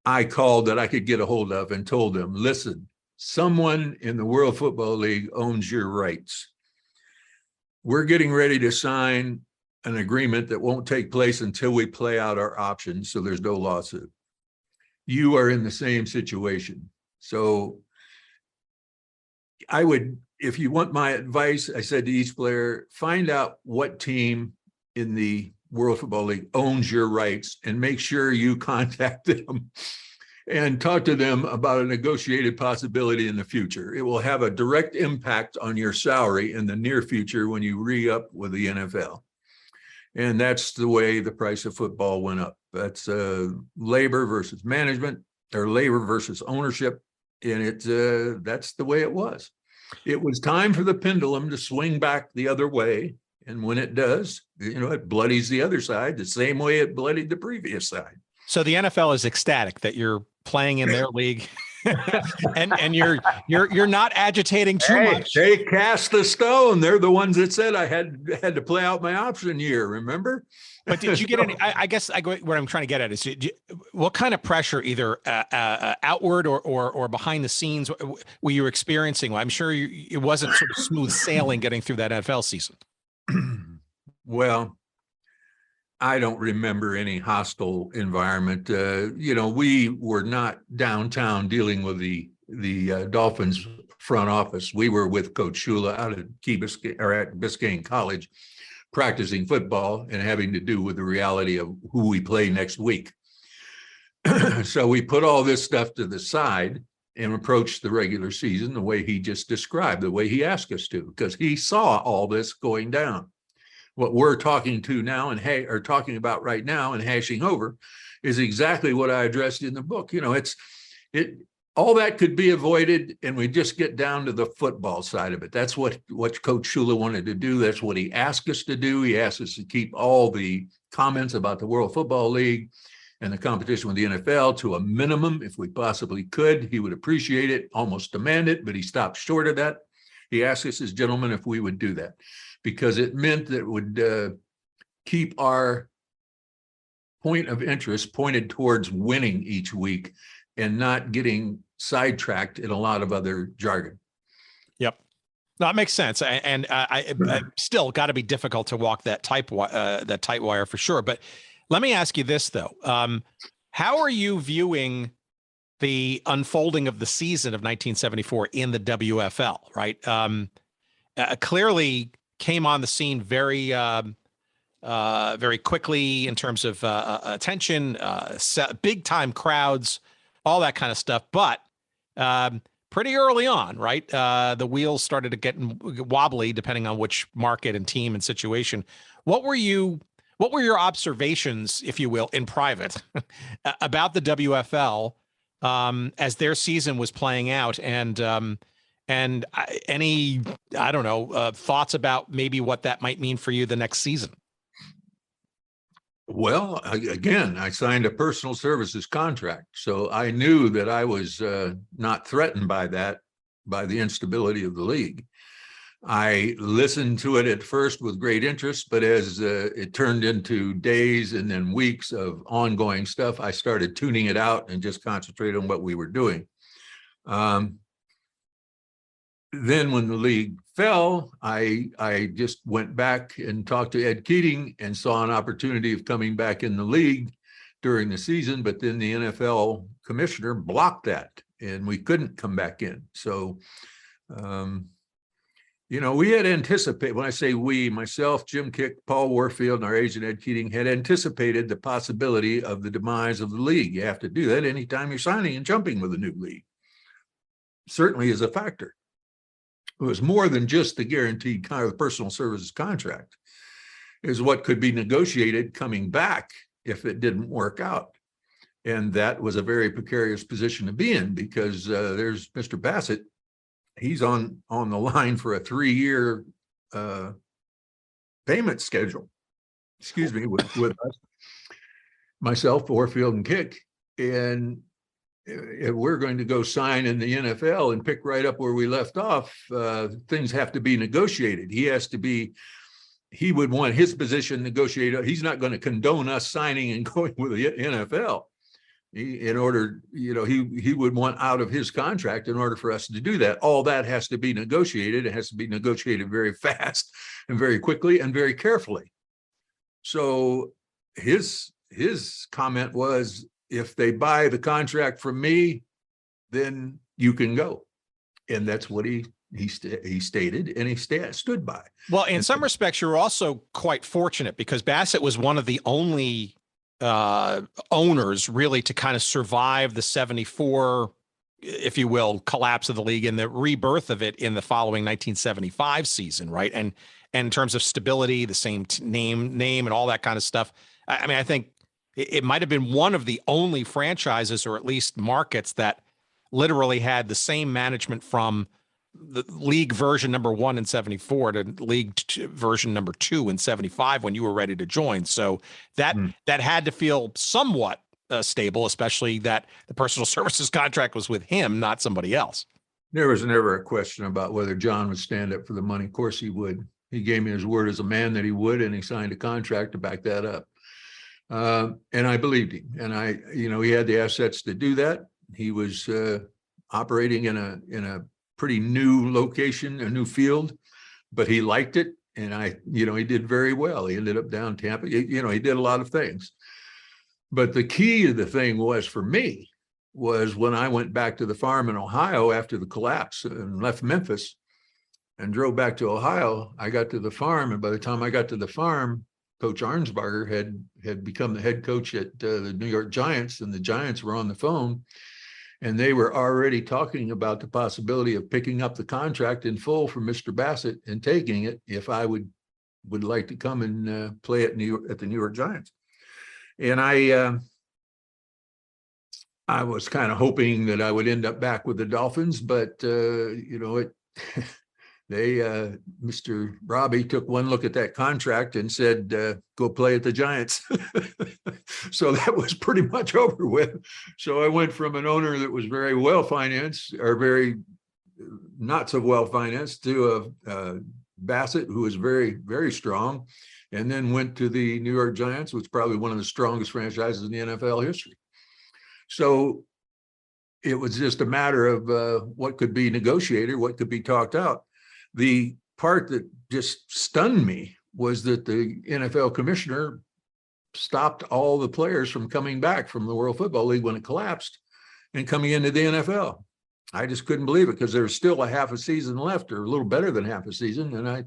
Speaker 7: I called that I could get a hold of and told them, listen, someone in the World Football League owns your rights. We're getting ready to sign an agreement that won't take place until we play out our options, so there's no lawsuit. You are in the same situation. So I would, if you want my advice, I said to each player, find out what team in the World Football League owns your rights and make sure you contact them and talk to them about a negotiated possibility in the future. It will have a direct impact on your salary in the near future when you re-up with the NFL. And that's the way the price of football went up. That's labor versus management, or labor versus ownership. And that's the way it was. It was time for the pendulum to swing back the other way. And when it does, it bloodies the other side the same way it bloodied the previous side.
Speaker 1: So the NFL is ecstatic that you're playing in their league, and you're not agitating too much.
Speaker 7: They cast the stone. They're the ones that said I had to play out my option year. Remember?
Speaker 1: But did you get any? I guess what I'm trying to get at is, what kind of pressure, either outward or behind the scenes, were you experiencing? Well, I'm sure it wasn't sort of smooth sailing getting through that NFL season.
Speaker 7: Well, I don't remember any hostile environment. We were not downtown dealing with the Dolphins front office. We were with Coach Shula out at Kiick or at Biscayne College, practicing football and having to do with the reality of who we play next week. So we put all this stuff to the side and approached the regular season the way he just described, the way he asked us to, because he saw all this going down. What we're talking to now are talking about right now and hashing over is exactly what I addressed in the book. all that could be avoided, and we just get down to the football side of it. That's what Coach Shula wanted to do. That's what he asked us to do. He asked us to keep all the comments about the World Football League and the competition with the NFL to a minimum if we possibly could. He would appreciate it, almost demand it, but he stopped short of that. He asked us as gentlemen if we would do that because it meant that it would keep our point of interest pointed towards winning each week and not getting sidetracked in a lot of other jargon.
Speaker 1: Yep. No, that makes sense. And I still got to be difficult to walk that tight wire for sure. But let me ask you this, though. How are you viewing the unfolding of the season of 1974 in the WFL, right? Clearly came on the scene very quickly in terms of attention, big time crowds, all that kind of stuff. But pretty early on, right? The wheels started to get wobbly depending on which market and team and situation. What were your observations, if you will, in private about the WFL as their season was playing out, and any, I don't know, thoughts about maybe what that might mean for you the next season?
Speaker 7: Well, again, I signed a personal services contract, so I knew that I was not threatened by that, by the instability of the league. I listened to it at first with great interest, but as it turned into days and then weeks of ongoing stuff, I started tuning it out and just concentrated on what we were doing. Then when the league fell, I just went back and talked to Ed Keating and saw an opportunity of coming back in the league during the season, but then the NFL commissioner blocked that and we couldn't come back in. So, we had anticipated, when I say we, myself, Jim Kiick, Paul Warfield, and our agent Ed Keating had anticipated the possibility of the demise of the league. You have to do that anytime you're signing and jumping with a new league. Certainly is a factor. It was more than just the guaranteed kind of personal services contract. It was what could be negotiated coming back if it didn't work out. And that was a very precarious position to be in because there's Mr. Bassett. He's on the line for a 3-year payment schedule, with us, myself, Warfield, and Kiick. And if we're going to go sign in the NFL and pick right up where we left off, things have to be negotiated. He would want his position negotiated. He's not going to condone us signing and going with the NFL. He would want out of his contract in order for us to do that. All that has to be negotiated. It has to be negotiated very fast and very quickly and very carefully. So his comment was, if they buy the contract from me, then you can go. And that's what he stated, and he stood by.
Speaker 1: Well, in some respects, you're also quite fortunate because Bassett was one of the only owners really to kind of survive the 74, if you will, collapse of the league and the rebirth of it in the following 1975 season, right? And in terms of stability, the same name and all that kind of stuff. I mean, I think it might have been one of the only franchises, or at least markets, that literally had the same management from the league version number 1 in 74 to league version number 2 in 75 when you were ready to join. So that had to feel somewhat stable, especially that the personal services contract was with him, not somebody else.
Speaker 7: There was never a question about whether John would stand up for the money. Of course he would. He gave me his word as a man that he would, and he signed a contract to back that up. And I believed him, and he had the assets to do that. He was operating in a pretty new location, a new field, but he liked it. And he did very well. He ended up down Tampa. He did a lot of things. But the key to the thing was, for me, was when I went back to the farm in Ohio after the collapse and left Memphis and drove back to Ohio. I got to the farm, and by the time I got to the farm, Coach Arnsbarger had become the head coach at the New York Giants, and the Giants were on the phone, and they were already talking about the possibility of picking up the contract in full from Mr. Bassett and taking it if I would like to come and play at the New York Giants. And I I was kind of hoping that I would end up back with the Dolphins, but Mr. Robbie took one look at that contract and said, go play at the Giants. So that was pretty much over with. So I went from an owner that was very well financed, or very not so well financed, to a Bassett, who was very, very strong, and then went to the New York Giants, which is probably one of the strongest franchises in the NFL history. So it was just a matter of what could be negotiated, what could be talked out. The part that just stunned me was that the NFL commissioner stopped all the players from coming back from the World Football League when it collapsed and coming into the NFL. I just couldn't believe it, because there's still a half a season left, or a little better than half a season. And I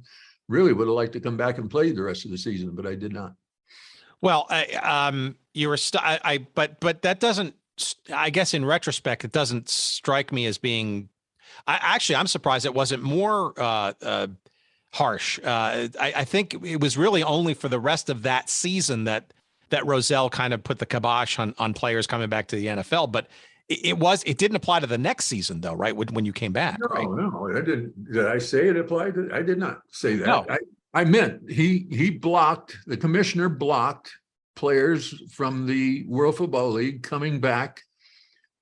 Speaker 7: really would have liked to come back and play the rest of the season, but I did not.
Speaker 1: Well, you were, but that doesn't, I guess in retrospect, it doesn't strike me as being, I'm surprised it wasn't more harsh. I think it was really only for the rest of that season that Rozelle kind of put the kibosh on players coming back to the NFL. But it didn't apply to the next season, though, right? When you came back,
Speaker 7: no,
Speaker 1: right?
Speaker 7: No, I didn't. Did I say it applied to? I did not say that.
Speaker 1: No.
Speaker 7: I meant the commissioner blocked players from the World Football League coming back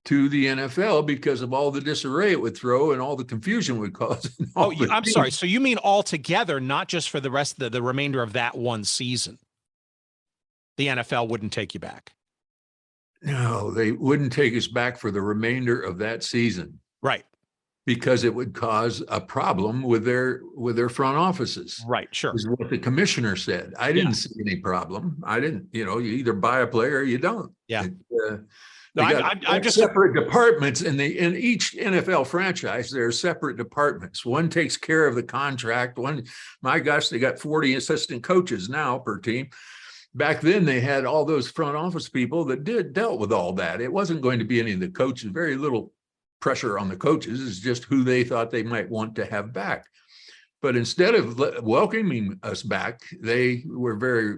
Speaker 7: to the NFL because of all the disarray it would throw and all the confusion it would cause.
Speaker 1: I'm sorry. So you mean altogether, not just for the rest of the remainder of that one season? The NFL wouldn't take you back?
Speaker 7: No, they wouldn't take us back for the remainder of that season.
Speaker 1: Right.
Speaker 7: Because it would cause a problem with their front offices.
Speaker 1: Right, sure.
Speaker 7: Is what the commissioner said. I didn't see any problem. I didn't, you either buy a player or you don't.
Speaker 1: Yeah.
Speaker 7: I'm just separate departments in each NFL franchise. There are separate departments. One takes care of the contract. One, my gosh, they got 40 assistant coaches now per team. Back then, they had all those front office people that dealt with all that. It wasn't going to be any of the coaches. Very little pressure on the coaches. It's just who they thought they might want to have back. But instead of welcoming us back, they were very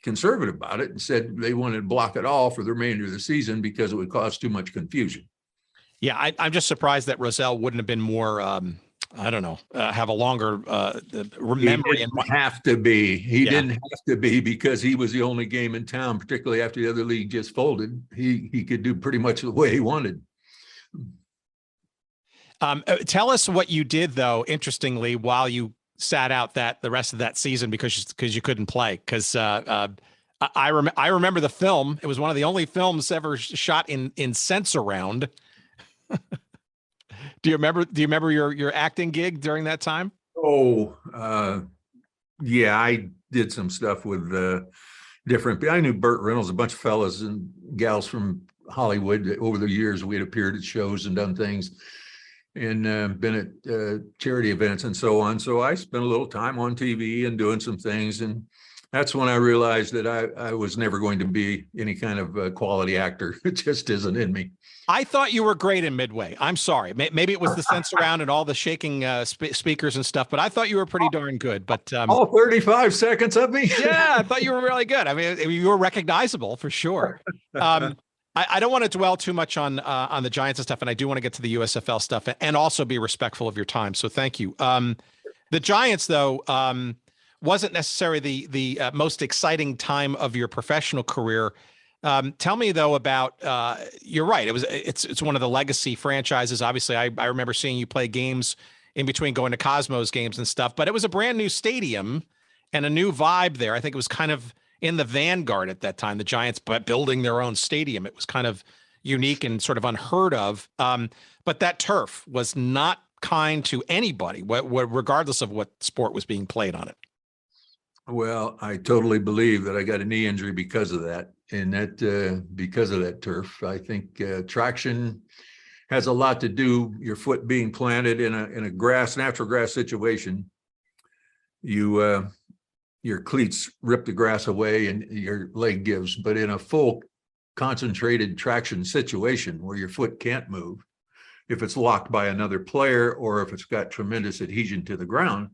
Speaker 7: conservative about it and said they wanted to block it all for the remainder of the season because it would cause too much confusion.
Speaker 1: Yeah, I'm just surprised that Rozelle wouldn't have been more, have a longer memory.
Speaker 7: He didn't have to be. He didn't have to be, because he was the only game in town, particularly after the other league just folded. He could do pretty much the way he wanted.
Speaker 1: Tell us what you did, though, interestingly, while you sat out the rest of that season because you couldn't play. Because I remember the film. It was one of the only films ever shot in censor round. Do you remember your acting gig during that time?
Speaker 7: Oh, yeah, I did some stuff with different. I knew Burt Reynolds, a bunch of fellas and gals from Hollywood. Over the years, we had appeared at shows and done things, and been at charity events and so on. So I spent a little time on TV and doing some things, and that's when I realized that I was never going to be any kind of quality actor. It just isn't in me.
Speaker 1: I thought you were great in Midway. I'm sorry. Maybe it was the censor round and all the shaking speakers and stuff, but I thought you were pretty darn good. But
Speaker 7: all 35 seconds of me?
Speaker 1: Yeah, I thought you were really good. I mean, you were recognizable for sure. I don't want to dwell too much on the Giants and stuff, and I do want to get to the USFL stuff and also be respectful of your time. So thank you. The Giants, though, wasn't necessarily the most exciting time of your professional career. Tell me, though, about you're right. It's one of the legacy franchises. Obviously, I remember seeing you play games in between going to Cosmos games and stuff, but it was a brand new stadium and a new vibe there. I think it was kind of in the vanguard at that time, the Giants building their own stadium. It was kind of unique and sort of unheard of. But that turf was not kind to anybody, regardless of what sport was being played on it.
Speaker 7: Well, I totally believe that I got a knee injury because of that. And that because of that turf, I think traction has a lot to do. Your foot being planted in a natural grass situation, your cleats rip the grass away and your leg gives. But in a full concentrated traction situation where your foot can't move, if it's locked by another player or if it's got tremendous adhesion to the ground,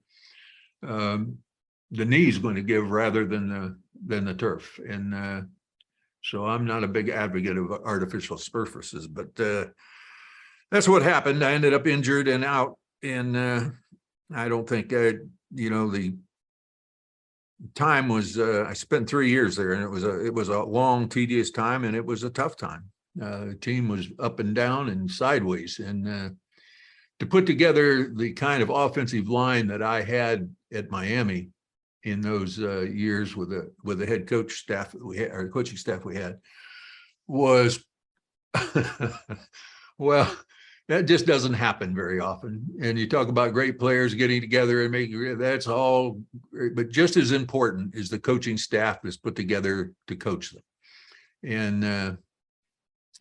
Speaker 7: the knee is going to give rather than the turf. And So I'm not a big advocate of artificial surfaces, but that's what happened. I ended up injured and out, and I don't think the time was. I spent 3 years there, and it was a long, tedious time, and it was a tough time. The team was up and down and sideways, and to put together the kind of offensive line that I had at Miami in those years with the head coach staff that we had, or coaching staff we had, was well, that just doesn't happen very often. And you talk about great players getting together and making, that's all, but just as important is the coaching staff that's put together to coach them. And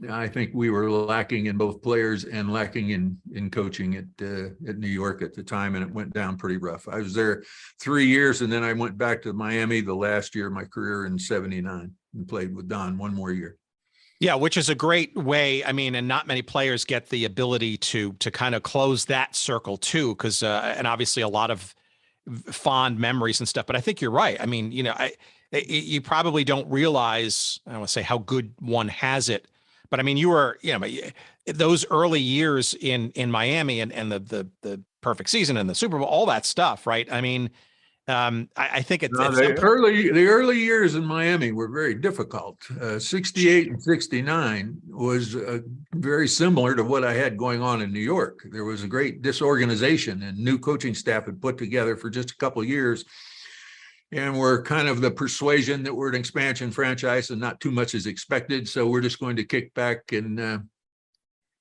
Speaker 7: I think we were lacking in both players and lacking in coaching at New York at the time, and it went down pretty rough. I was there 3 years, and then I went back to Miami the last year of my career in '79 and played with Don one more year.
Speaker 1: Yeah, which is a great way. I mean, and not many players get the ability to kind of close that circle too, because and obviously a lot of fond memories and stuff. But I think you're right. I mean, you probably don't realize, I don't want to say how good one has it, but I mean, you were, those early years in Miami and the perfect season and the Super Bowl, all that stuff, right? I mean, I think
Speaker 7: the early years in Miami were very difficult. 68 and 69 was very similar to what I had going on in New York. There was a great disorganization, and new coaching staff had put together for just a couple of years. And we're kind of the persuasion that we're an expansion franchise and not too much is expected. So we're just going to kick back and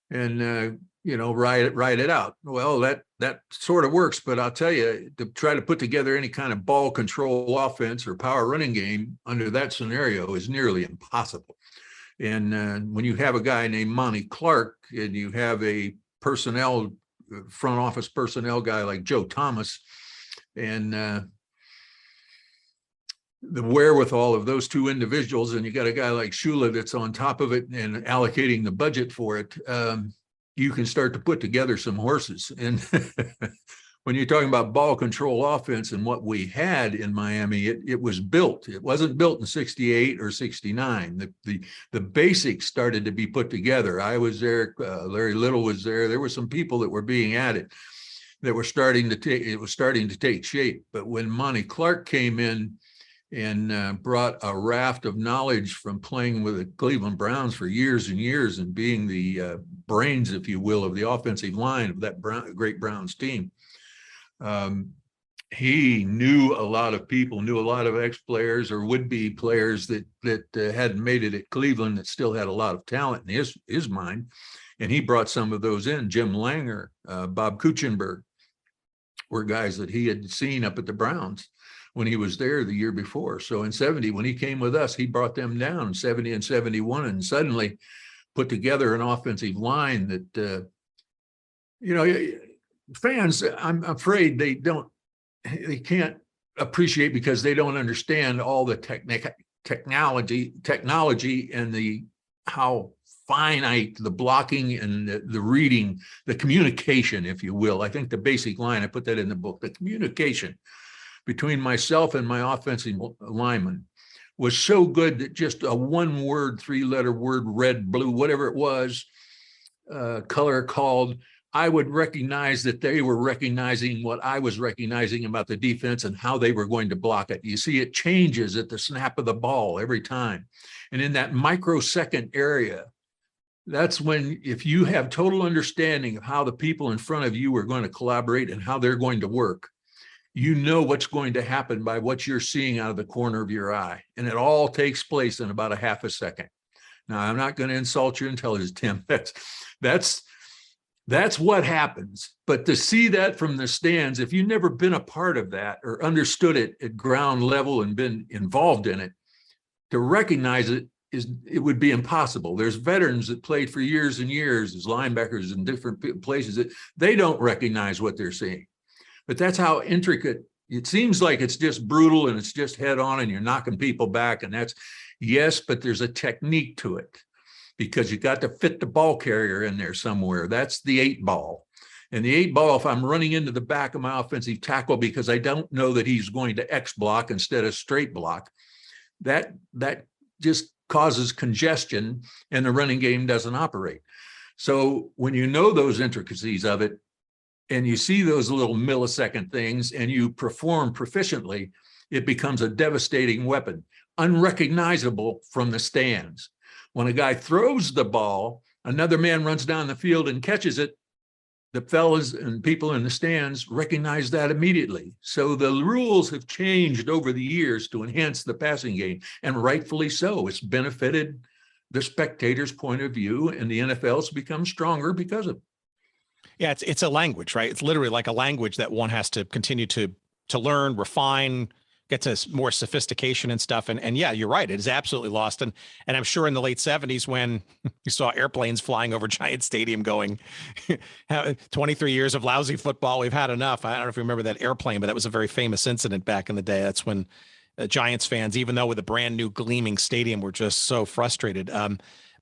Speaker 7: ride it out. Well, that sort of works, but I'll tell you, to try to put together any kind of ball control offense or power running game under that scenario is nearly impossible. And when you have a guy named Monty Clark and you have a front office personnel guy like Joe Thomas, and the wherewithal of those two individuals, and you got a guy like Shula that's on top of it and allocating the budget for it, you can start to put together some horses. And when you're talking about ball control offense and what we had in Miami, it was built. It wasn't built in 68 or 69. The basics started to be put together. I was there. Larry Little was there. There were some people that were being added that were starting to take shape. But when Monty Clark came in and brought a raft of knowledge from playing with the Cleveland Browns for years and years and being the brains, if you will, of the offensive line of that great Browns team. He knew a lot of people, knew a lot of ex-players or would-be players that hadn't made it at Cleveland that still had a lot of talent in his mind. And he brought some of those in. Jim Langer, Bob Kuchenberg were guys that he had seen up at the Browns when he was there the year before. So in 70, when he came with us, he brought them down 70 and 71 and suddenly put together an offensive line that, fans, I'm afraid they can't appreciate because they don't understand all the technology and how finite the blocking and the reading, the communication, if you will. I think the basic line, I put that in the book, the communication between myself and my offensive lineman was so good that just a one-word, three-letter word, red, blue, whatever it was, color called, I would recognize that they were recognizing what I was recognizing about the defense and how they were going to block it. You see, it changes at the snap of the ball every time. And in that microsecond area, that's when, if you have total understanding of how the people in front of you are going to collaborate and how they're going to work, you know what's going to happen by what you're seeing out of the corner of your eye. And it all takes place in about a half a second. Now, I'm not going to insult your intelligence, Tim. That's what happens. But to see that from the stands, if you've never been a part of that or understood it at ground level and been involved in it, to recognize it would be impossible. There's veterans that played for years and years as linebackers in different places that they don't recognize what they're seeing. But that's how intricate it seems. Like it's just brutal and it's just head on and you're knocking people back. And that's, yes, but there's a technique to it because you got to fit the ball carrier in there somewhere. That's the 8 ball. And the 8 ball, if I'm running into the back of my offensive tackle because I don't know that he's going to X block instead of straight block, that just causes congestion and the running game doesn't operate. So when you know those intricacies of it and you see those little millisecond things and you perform proficiently, it becomes a devastating weapon, unrecognizable from the stands. When a guy throws the ball, another man runs down the field and catches it, the fellas and people in the stands recognize that immediately. So the rules have changed over the years to enhance the passing game, and rightfully so. It's benefited the spectator's point of view, and the NFL's become stronger because of it.
Speaker 1: Yeah, it's a language, right? It's literally like a language that one has to continue to learn, refine, get to more sophistication and stuff. And yeah, you're right. It is absolutely lost. And I'm sure in the late 70s when you saw airplanes flying over Giant Stadium going, 23 years of lousy football, we've had enough. I don't know if you remember that airplane, but that was a very famous incident back in the day. That's when Giants fans, even though with a brand new gleaming stadium, were just so frustrated.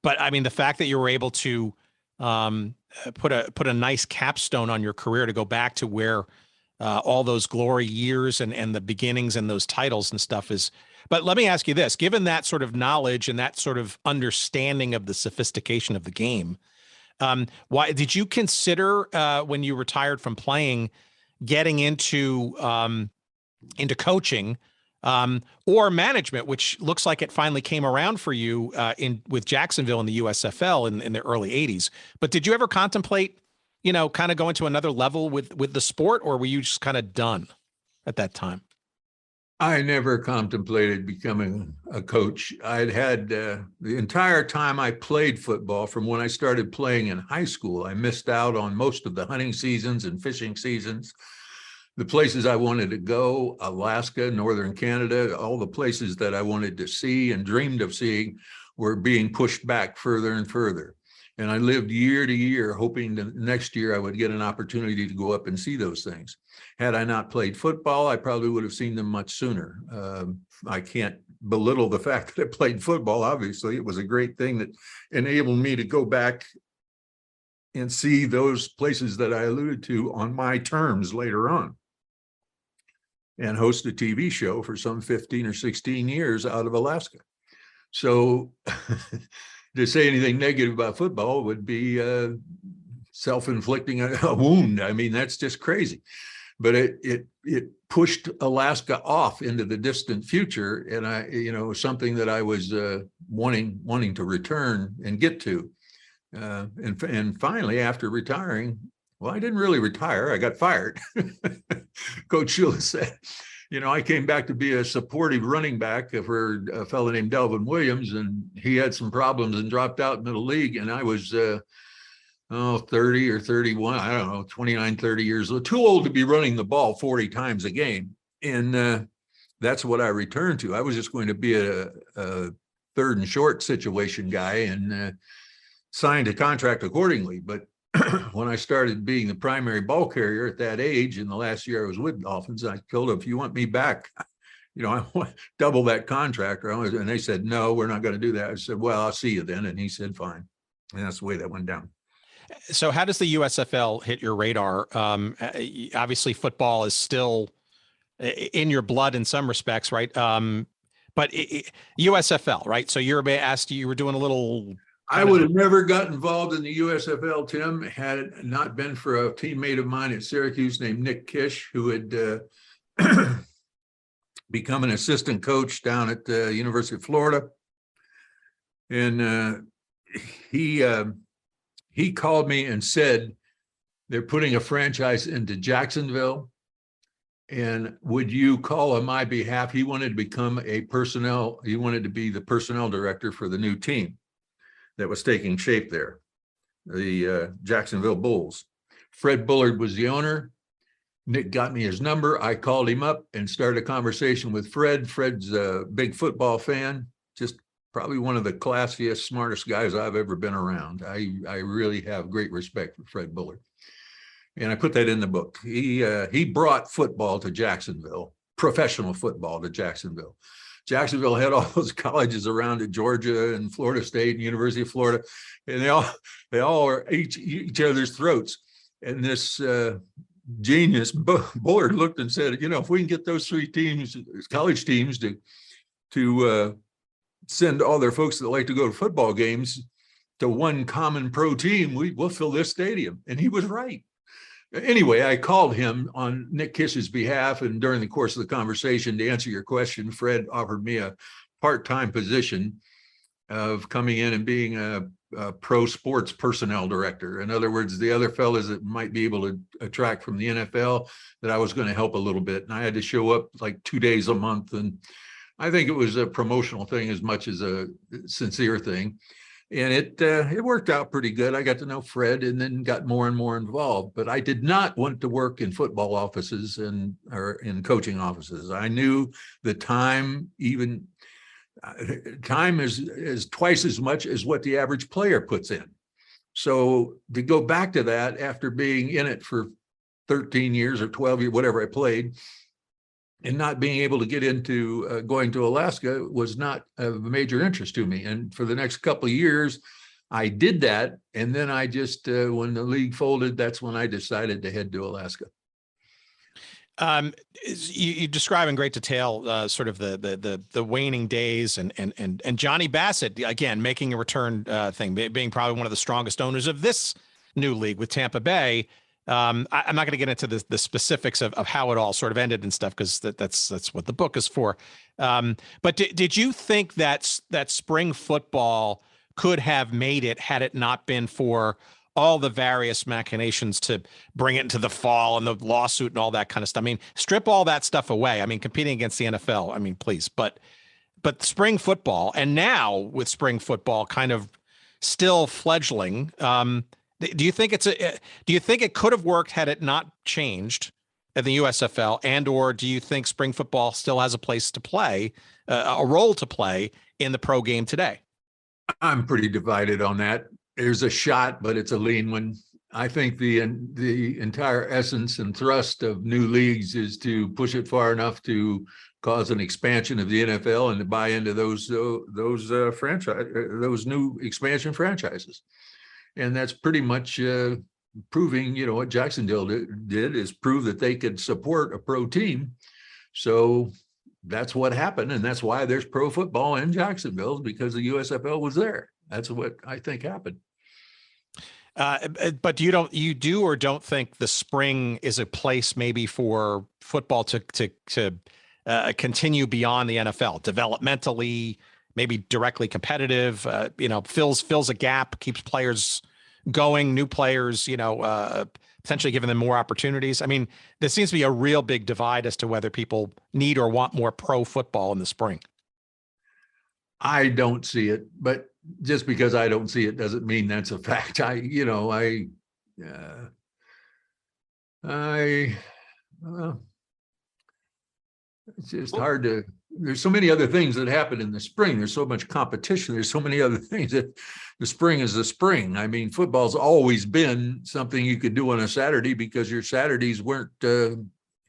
Speaker 1: But I mean, the fact that you were able to put a nice capstone on your career to go back to where all those glory years and the beginnings and those titles and stuff is. But let me ask you this, given that sort of knowledge and that sort of understanding of the sophistication of the game, why did you consider when you retired from playing, getting into coaching or management, which looks like it finally came around for you with Jacksonville in the USFL in the early 80s. But did you ever contemplate, kind of going to another level with the sport, or were you just kind of done at that time?
Speaker 7: I never contemplated becoming a coach. I'd had the entire time I played football, from when I started playing in high school, I missed out on most of the hunting seasons and fishing seasons. The places I wanted to go, Alaska, Northern Canada, all the places that I wanted to see and dreamed of seeing were being pushed back further and further. And I lived year to year, hoping that next year I would get an opportunity to go up and see those things. Had I not played football, I probably would have seen them much sooner. I can't belittle the fact that I played football. Obviously, it was a great thing that enabled me to go back and see those places that I alluded to on my terms later on, and host a TV show for some 15 or 16 years out of Alaska. So to say anything negative about football would be self-inflicting a wound. I mean, that's just crazy. But it pushed Alaska off into the distant future, and it was something that I was wanting to return and get to. And finally, after retiring, well, I didn't really retire. I got fired. Coach Shula said, I came back to be a supportive running back for a fellow named Delvin Williams, and he had some problems and dropped out in the league. And I was 30 or 31, I don't know, 29, 30 years old, too old to be running the ball 40 times a game. And that's what I returned to. I was just going to be a third and short situation guy, and signed a contract accordingly. But when I started being the primary ball carrier at that age, in the last year I was with Dolphins, I told them, if you want me back, I want double that contract. And they said, no, we're not going to do that. I said, well, I'll see you then. And he said, fine. And that's the way that went down.
Speaker 1: So how does the USFL hit your radar? Obviously football is still in your blood in some respects, right? But USFL, right? So you were doing a little...
Speaker 7: I would have never got involved in the USFL, Tim, had it not been for a teammate of mine at Syracuse named Nick Kish, who had become an assistant coach down at the University of Florida. And he called me and said, they're putting a franchise into Jacksonville, and would you call on my behalf? He wanted to become he wanted to be the personnel director for the new team that was taking shape there, the Jacksonville Bulls. Fred Bullard was the owner. Nick got me his number. I called him up and started a conversation with Fred. Fred's a big football fan, just probably one of the classiest, smartest guys I've ever been around. I really have great respect for Fred Bullard. And I put that in the book. He brought football to Jacksonville, professional football to Jacksonville. Jacksonville had all those colleges around it, Georgia and Florida State and University of Florida, and they all are each other's throats. And this genius Bullard looked and said, if we can get those three teams, college teams, to send all their folks that like to go to football games to one common pro team. We'll fill this stadium. And he was right. Anyway, I called him on Nick Kish's behalf, and during the course of the conversation, to answer your question, Fred offered me a part-time position of coming in and being a pro sports personnel director. In other words, the other fellas that might be able to attract from the NFL, that I was going to help a little bit. And I had to show up like 2 days a month. And I think it was a promotional thing as much as a sincere thing. And it worked out pretty good. I got to know Fred and then got more and more involved. But I did not want to work in football offices or in coaching offices. I knew the time is twice as much as what the average player puts in. So to go back to that after being in it for 13 years or 12 years, whatever I played, and not being able to get into going to Alaska was not of major interest to me. And for the next couple of years, I did that. And then I just, when the league folded, that's when I decided to head to Alaska.
Speaker 1: You describe in great detail sort of the waning days and Johnny Bassett, again, making a return thing, being probably one of the strongest owners of this new league with Tampa Bay. I'm not going to get into the specifics of how it all sort of ended and stuff, because that's what the book is for. But did you think that spring football could have made it had it not been for all the various machinations to bring it into the fall and the lawsuit and all that kind of stuff? I mean, strip all that stuff away. I mean, competing against the NFL, I mean, please, but spring football, and now with spring football kind of still fledgling, do you think it could have worked had it not changed in the USFL, and or do you think spring football still has a place to play, a role to play in the pro game today?
Speaker 7: I'm pretty divided on that. There's a shot, but it's a lean one. I think the entire essence and thrust of new leagues is to push it far enough to cause an expansion of the NFL and to buy into those new expansion franchises. And that's pretty much proving, what Jacksonville did is prove that they could support a pro team. So that's what happened. And that's why there's pro football in Jacksonville, because the USFL was there. That's what I think happened.
Speaker 1: But you do or don't think the spring is a place maybe for football to continue beyond the NFL, developmentally, maybe directly competitive, fills a gap, keeps players going, new players, potentially giving them more opportunities. I mean, there seems to be a real big divide as to whether people need or want more pro football in the spring.
Speaker 7: I don't see it, but just because I don't see it doesn't mean that's a fact. It's just hard to, there's so many other things that happen in the spring. There's so much competition. There's so many other things that the spring is the spring. I mean, football's always been something you could do on a Saturday because your Saturdays weren't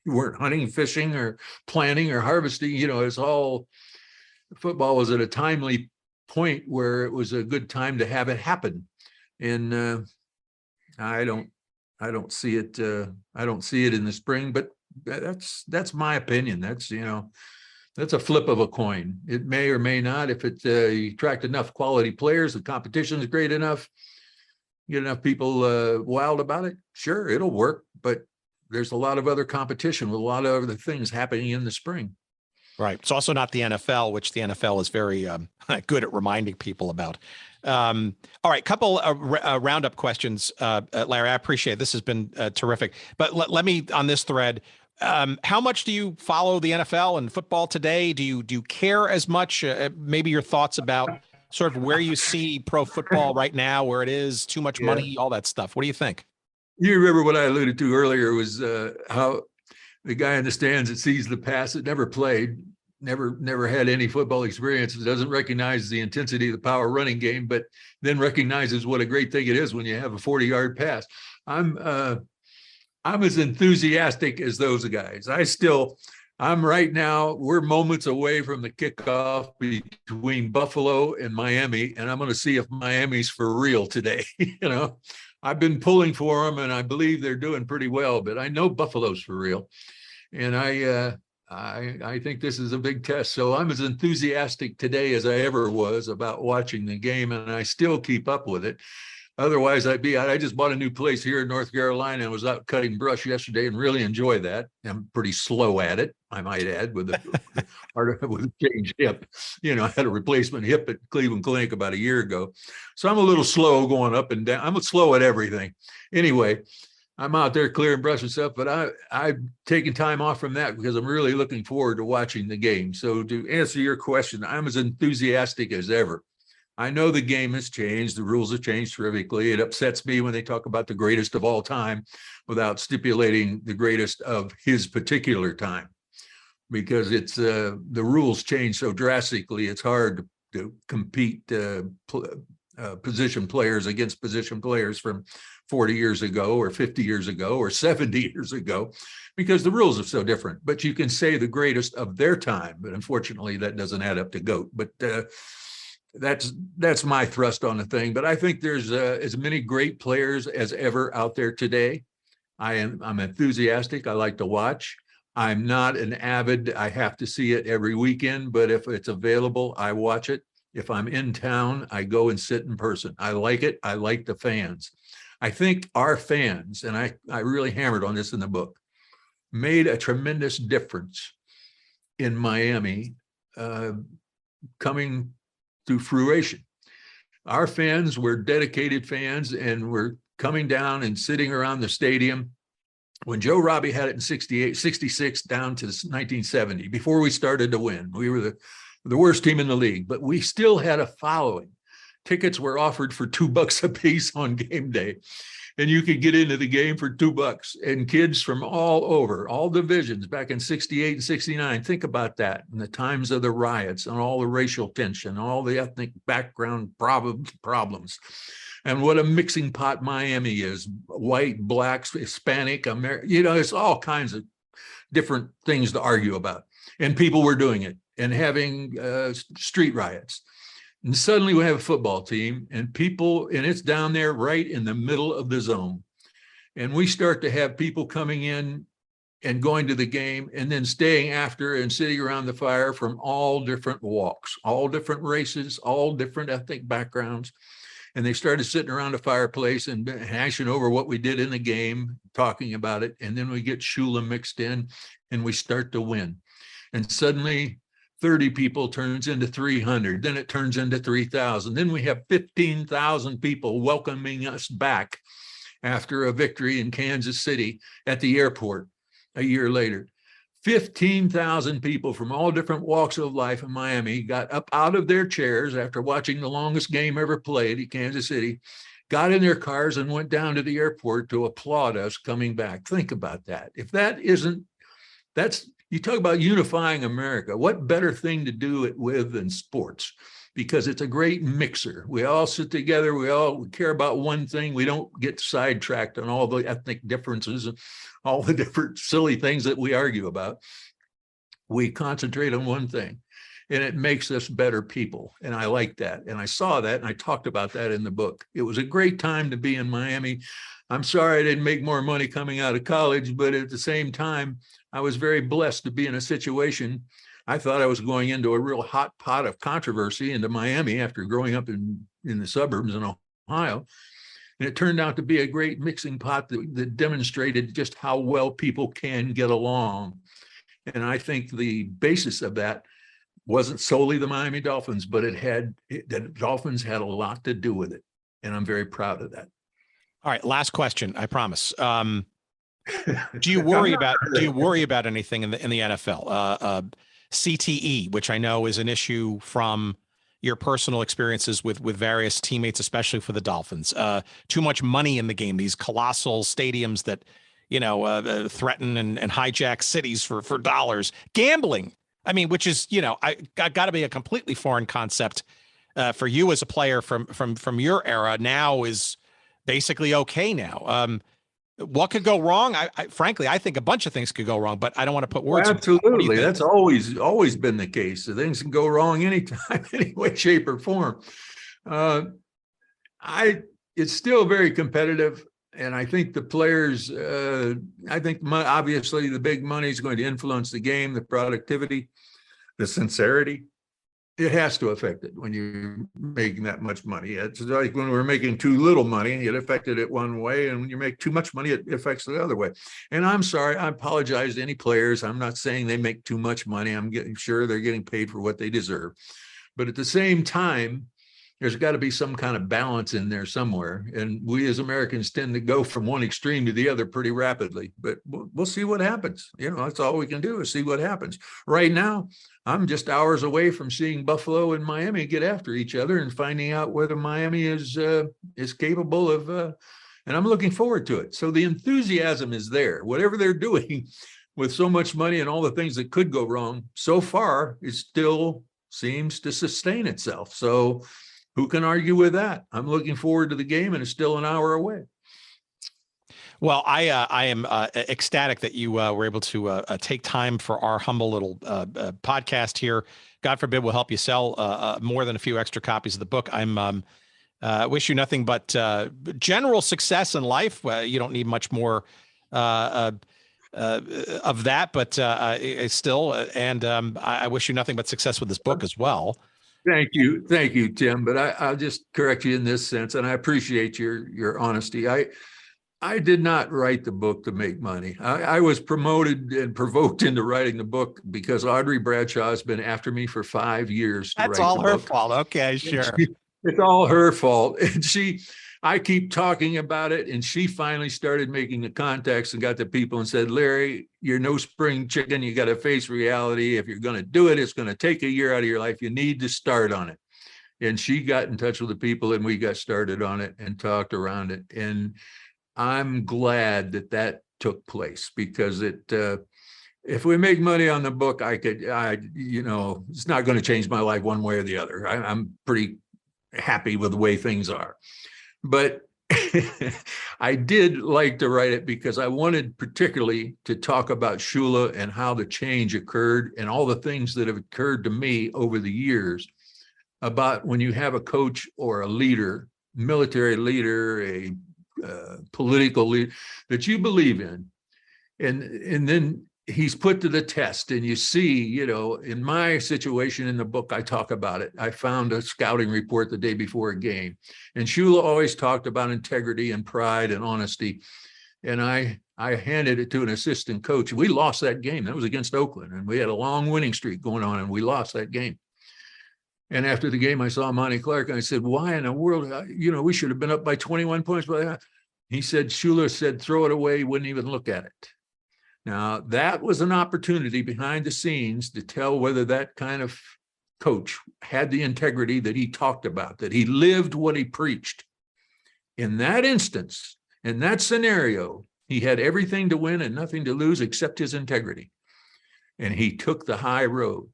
Speaker 7: hunting, fishing, or planting or harvesting. It's all, football was at a timely point where it was a good time to have it happen. And I don't see it. I don't see it in the spring, but that's my opinion. That's a flip of a coin. It may or may not. If you attract enough quality players, the competition is great enough, get enough people wild about it, sure, it'll work. But there's a lot of other competition with a lot of other things happening in the spring.
Speaker 1: Right. It's also not the NFL, which the NFL is very good at reminding people about. All right. Couple roundup questions, Larry. I appreciate it. This has been terrific. But let me, on this thread, how much do you follow the NFL and football today? Do you care as much? Maybe your thoughts about sort of where you see pro football right now, where it is, too much money, all that stuff. What do you think?
Speaker 7: You remember what I alluded to earlier was how the guy in the stands that sees the pass that never played, never had any football experience, doesn't recognize the intensity of the power running game, but then recognizes what a great thing it is when you have a 40-yard pass. I'm as enthusiastic as those guys. I'm right now, we're moments away from the kickoff between Buffalo and Miami, and I'm going to see if Miami's for real today. I've been pulling for them, and I believe they're doing pretty well, but I know Buffalo's for real. And I think this is a big test. So I'm as enthusiastic today as I ever was about watching the game, and I still keep up with it. Otherwise, I just bought a new place here in North Carolina and was out cutting brush yesterday and really enjoy that. I'm pretty slow at it, I might add, with a changed hip. You know, I had a replacement hip at Cleveland Clinic about a year ago. So I'm a little slow going up and down. I'm slow at everything. Anyway, I'm out there clearing brush and stuff, but I've taken time off from that because I'm really looking forward to watching the game. So to answer your question, I'm as enthusiastic as ever. I know the game has changed. The rules have changed terrifically. It upsets me when they talk about the greatest of all time without stipulating the greatest of his particular time, because it's the rules change so drastically. It's hard to compete position players against position players from 40 years ago or 50 years ago or 70 years ago, because the rules are so different. But you can say the greatest of their time, but unfortunately that doesn't add up to GOAT. But that's my thrust on the thing. But I think there's as many great players as ever out there today. I'm enthusiastic. I like to watch. I'm not an avid, I have to see it every weekend, but if it's available, I watch it. If I'm in town, I go and sit in person. I like it. I like the fans. I think our fans, and I really hammered on this in the book, made a tremendous difference in Miami coming to fruition. Our fans were dedicated fans and were coming down and sitting around the stadium when Joe Robbie had it in 68, 66 down to 1970, before we started to win. We were the worst team in the league, but we still had a following. Tickets were offered for $2 a piece on game day, and you could get into the game for $2. And kids from all over, all divisions back in 68 and 69, think about that, in the times of the riots and all the racial tension, all the ethnic background problems. And what a mixing pot Miami is: white, blacks, Hispanic, American, you know, it's all kinds of different things to argue about. And people were doing it and having street riots. And suddenly we have a football team and people, and it's down there right in the middle of the zone. And we start to have people coming in and going to the game and then staying after and sitting around the fire from all different walks, all different races, all different ethnic backgrounds. And they started sitting around the fireplace and hashing over what we did in the game, talking about it. And then we get Shula mixed in and we start to win. And suddenly 30 people turns into 300. Then it turns into 3,000. Then we have 15,000 people welcoming us back after a victory in Kansas City at the airport a year later. 15,000 people from all different walks of life in Miami got up out of their chairs after watching the longest game ever played at Kansas City, got in their cars and went down to the airport to applaud us coming back. Think about that. If that isn't, you talk about unifying America. What better thing to do it with than sports? Because it's a great mixer. We all sit together. We care about one thing. We don't get sidetracked on all the ethnic differences and all the different silly things that we argue about. We concentrate on one thing, and it makes us better people. And I like that. And I saw that, and I talked about that in the book. It was a great time to be in Miami. I'm sorry I didn't make more money coming out of college, but at the same time, I was very blessed to be in a situation. I thought I was going into a real hot pot of controversy into Miami after growing up in the suburbs in Ohio. And it turned out to be a great mixing pot that demonstrated just how well people can get along. And I think the basis of that wasn't solely the Miami Dolphins, but the Dolphins had a lot to do with it. And I'm very proud of that.
Speaker 1: All right, last question, I promise. Do you worry about anything in the NFL? CTE, which I know is an issue from your personal experiences with various teammates, especially for the Dolphins. Too much money in the game, these colossal stadiums that, threaten and hijack cities for dollars. Gambling, I mean, which is, got to be a completely foreign concept for you as a player from your era. Now is basically okay now. What could go wrong? Frankly, I think a bunch of things could go wrong, but I don't want to put words.
Speaker 7: Absolutely. That's always been the case. So things can go wrong anytime, any way, shape, or form. It's still very competitive. And I think the players, obviously the big money is going to influence the game, the productivity, the sincerity. It has to affect it when you're making that much money. It's like when we're making too little money, it affected it one way. And when you make too much money, it affects the other way. And I'm sorry, I apologize to any players. I'm not saying they make too much money. I'm getting sure they're getting paid for what they deserve. But at the same time, there's got to be some kind of balance in there somewhere. And we as Americans tend to go from one extreme to the other pretty rapidly, but we'll see what happens. That's all we can do is see what happens. Right now, I'm just hours away from seeing Buffalo and Miami get after each other and finding out whether Miami is capable of, and I'm looking forward to it. So the enthusiasm is there. Whatever they're doing with so much money and all the things that could go wrong, so far, it still seems to sustain itself. So who can argue with that? I'm looking forward to the game, and it's still an hour away.
Speaker 1: Well, I am ecstatic that you were able to take time for our humble little podcast here. God forbid we'll help you sell more than a few extra copies of the book. I'm wish you nothing but general success in life. You don't need much more of that, but still, and I wish you nothing but success with this book as well.
Speaker 7: Thank you, Tim. But I'll just correct you in this sense, and I appreciate your honesty. I did not write the book to make money. I was promoted and provoked into writing the book because Audrey Bradshaw has been after me for 5 years.
Speaker 1: That's all her fault. Okay, sure.
Speaker 7: It's all her fault. And I keep talking about it, and she finally started making the contacts and got the people and said, Larry, you're no spring chicken. You got to face reality. If you're going to do it, it's going to take a year out of your life. You need to start on it. And she got in touch with the people, and we got started on it and talked around it. And I'm glad that took place, because if we make money on the book, it's not going to change my life one way or the other. I'm pretty happy with the way things are. But I did like to write it because I wanted particularly to talk about Shula and how the change occurred and all the things that have occurred to me over the years about when you have a coach or a leader, military leader, a political leader that you believe in, and then he's put to the test, and you see, in my situation in the book, I talk about it. I found a scouting report the day before a game, and Shula always talked about integrity and pride and honesty, and I handed it to an assistant coach. We lost that game. That was against Oakland, and we had a long winning streak going on, and we lost that game. And after the game, I saw Monty Clark, and I said, why in the world, we should have been up by 21 points. But he said, Shula said, throw it away, wouldn't even look at it. Now, that was an opportunity behind the scenes to tell whether that kind of coach had the integrity that he talked about, that he lived what he preached. In that instance, in that scenario, he had everything to win and nothing to lose except his integrity. And he took the high road.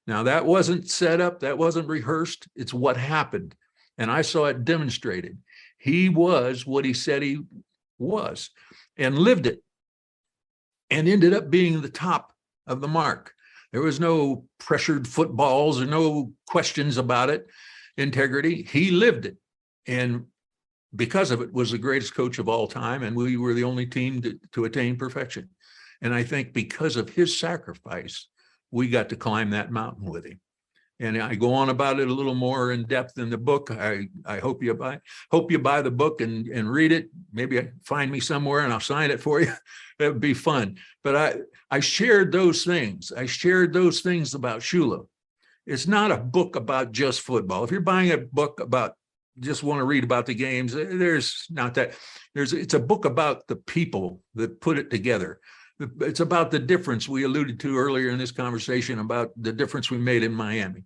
Speaker 7: Now, that wasn't set up, that wasn't rehearsed. It's what happened. And I saw it demonstrated. He was what he said he was and lived it, and ended up being the top of the mark. There was no pressured footballs or no questions about it. Integrity, he lived it. And because of it, was the greatest coach of all time. And we were the only team to attain perfection. And I think because of his sacrifice, we got to climb that mountain with him. And I go on about it a little more in depth in the book. I hope you buy the book and read it. Maybe find me somewhere and I'll sign it for you. That would be fun. But I shared those things. I shared those things about Shula. It's not a book about just football. If you're buying a book about just want to read about the games, there's not that. It's a book about the people that put it together. It's about the difference we alluded to earlier in this conversation about the difference we made in Miami.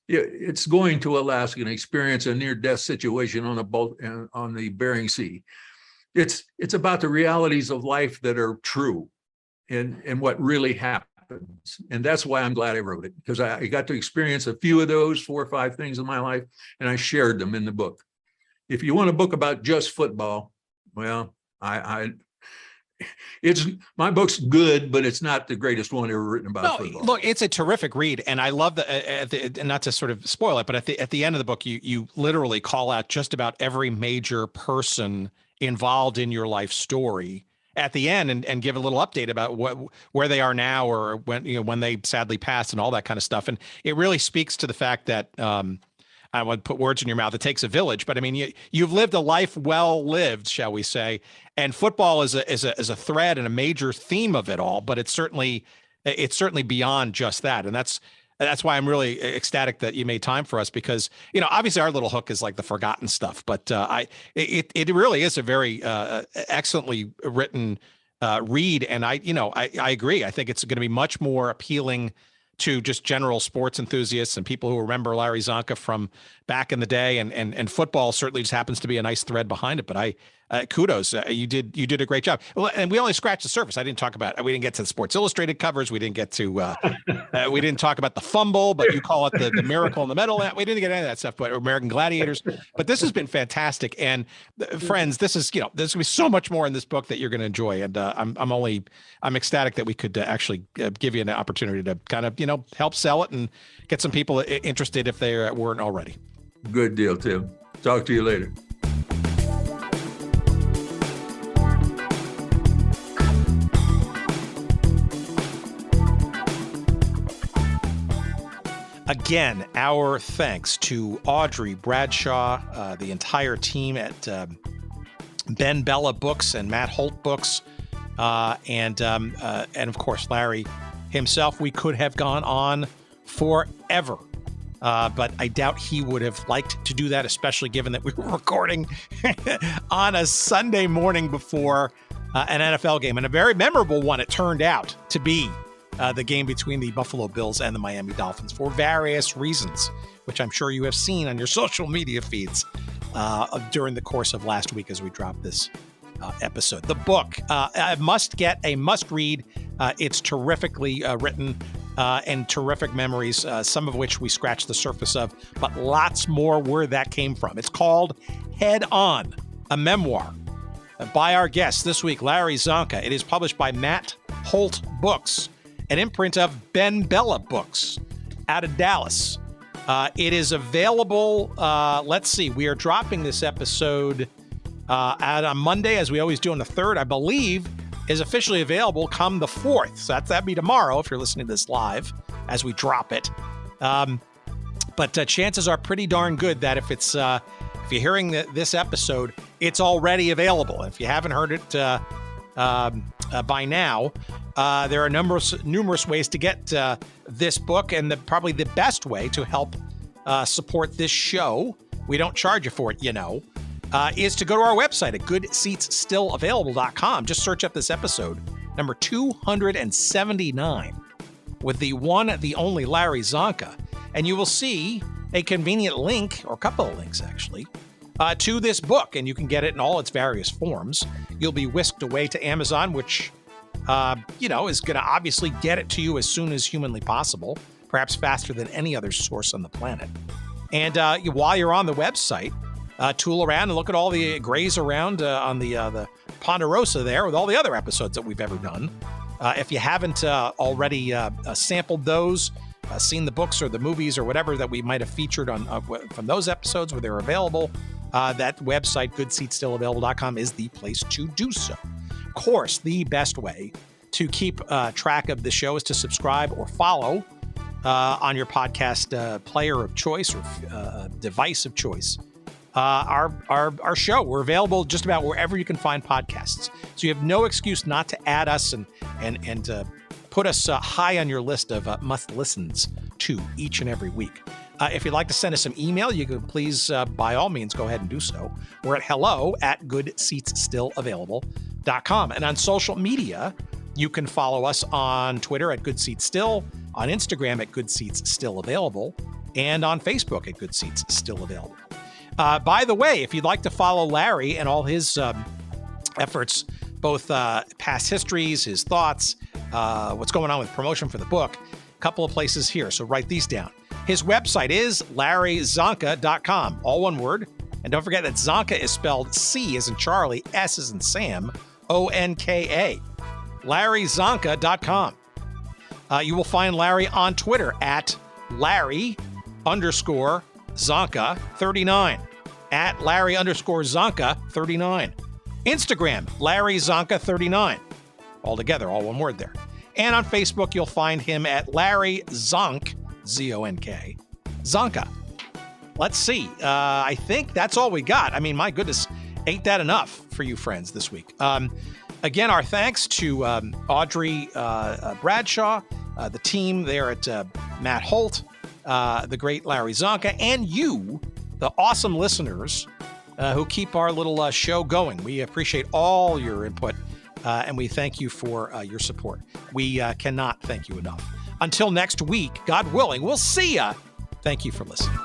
Speaker 7: It's going to Alaska and experience a near-death situation on the Bering Sea. It's about the realities of life that are true and what really happens. And that's why I'm glad I wrote it, because I got to experience a few of those 4 or 5 things in my life, and I shared them in the book. If you want a book about just football, well, my book's good, but it's not the greatest one ever written about football.
Speaker 1: Look, it's a terrific read, and I love and not to sort of spoil it, but at the end of the book, you literally call out just about every major person involved in your life story at the end and give a little update about where they are now, or when they sadly passed and all that kind of stuff. And it really speaks to the fact that I want to put words in your mouth. It takes a village, but I mean, you've lived a life well lived, shall we say? And football is a thread and a major theme of it all. But it's certainly beyond just that, and that's why I'm really ecstatic that you made time for us, because obviously our little hook is like the forgotten stuff, but it really is a very excellently written read, and I agree. I think it's going to be much more appealing to just general sports enthusiasts and people who remember Larry Csonka from back in the day, and football certainly just happens to be a nice thread behind it. But kudos, you did a great job. Well, and we only scratched the surface. We didn't get to the Sports Illustrated covers. We didn't get to we didn't talk about the fumble, but you call it the miracle in the middle. We didn't get any of that stuff, but American Gladiators. But this has been fantastic, and friends, there's going to be so much more in this book that you're going to enjoy. And I'm ecstatic that we could actually give you an opportunity to kind of help sell it and get some people interested if they weren't already.
Speaker 7: Good deal, Tim. Talk to you later.
Speaker 1: Again, our thanks to Audrey Bradshaw, the entire team at Ben Bella Books and Matt Holt Books, and of course Larry himself. We could have gone on forever, but I doubt he would have liked to do that, especially given that we were recording on a Sunday morning before an NFL game, and a very memorable one it turned out to be. The game between the Buffalo Bills and the Miami Dolphins, for various reasons, which I'm sure you have seen on your social media feeds during the course of last week as we dropped this episode. The book, a must read. It's terrifically written and terrific memories, some of which we scratched the surface of, but lots more where that came from. It's called Head On, a memoir by our guest this week, Larry Csonka. It is published by Matt Holt Books, an imprint of Ben Bella Books out of Dallas. It is available. Let's see. We are dropping this episode out on Monday, as we always do on the 3rd. I believe is officially available come the 4th. So that'd be tomorrow if you're listening to this live as we drop it. But chances are pretty darn good that if you're hearing this episode, it's already available. If you haven't heard it by now, there are numerous ways to get this book, and probably the best way to help support this show, we don't charge you for it, is to go to our website at goodseatsstillavailable.com. Just search up this episode, number 279, with the one, the only Larry Csonka, and you will see a convenient link, or a couple of links actually, to this book, and you can get it in all its various forms. You'll be whisked away to Amazon, which is going to obviously get it to you as soon as humanly possible, perhaps faster than any other source on the planet. And while you're on the website, tool around and look at all the graze around on the Ponderosa there with all the other episodes that we've ever done. If you haven't already sampled those, seen the books or the movies or whatever that we might have featured on from those episodes where they're available, that website, goodseatsstillavailable.com, is the place to do so. Of course, the best way to keep track of the show is to subscribe or follow on your podcast player of choice or device of choice. Our show. We're available just about wherever you can find podcasts. So you have no excuse not to add us and put us high on your list of must listens to each and every week. If you'd like to send us some email, you can please, by all means, go ahead and do so. We're at hello@goodseatsstillavailable.com. And on social media, you can follow us on Twitter at GoodSeatsStill, on Instagram at GoodSeatsStillAvailable, and on Facebook at GoodSeatsStillAvailable. By the way, if you'd like to follow Larry and all his efforts, both past histories, his thoughts, what's going on with promotion for the book, a couple of places here, so write these down. His website is LarryConka.com, all one word. And don't forget that Csonka is spelled C as in Charlie, S as in Sam, O-N-K-A. LarryConka.com. You will find Larry on Twitter at Larry_Csonka39. At Larry_Csonka39. Instagram, Larry Csonka39. All together, all one word there. And on Facebook, you'll find him at Larry Csonk, Z-O-N-K, Csonka. Let's see. I think that's all we got. I mean, my goodness, ain't that enough for you friends this week? Again, our thanks to Audrey Bradshaw, the team there at Matt Holt, the great Larry Csonka, and you, the awesome listeners who keep our little show going. We appreciate all your input, and we thank you for your support. We cannot thank you enough. Until next week, God willing, we'll see ya. Thank you for listening.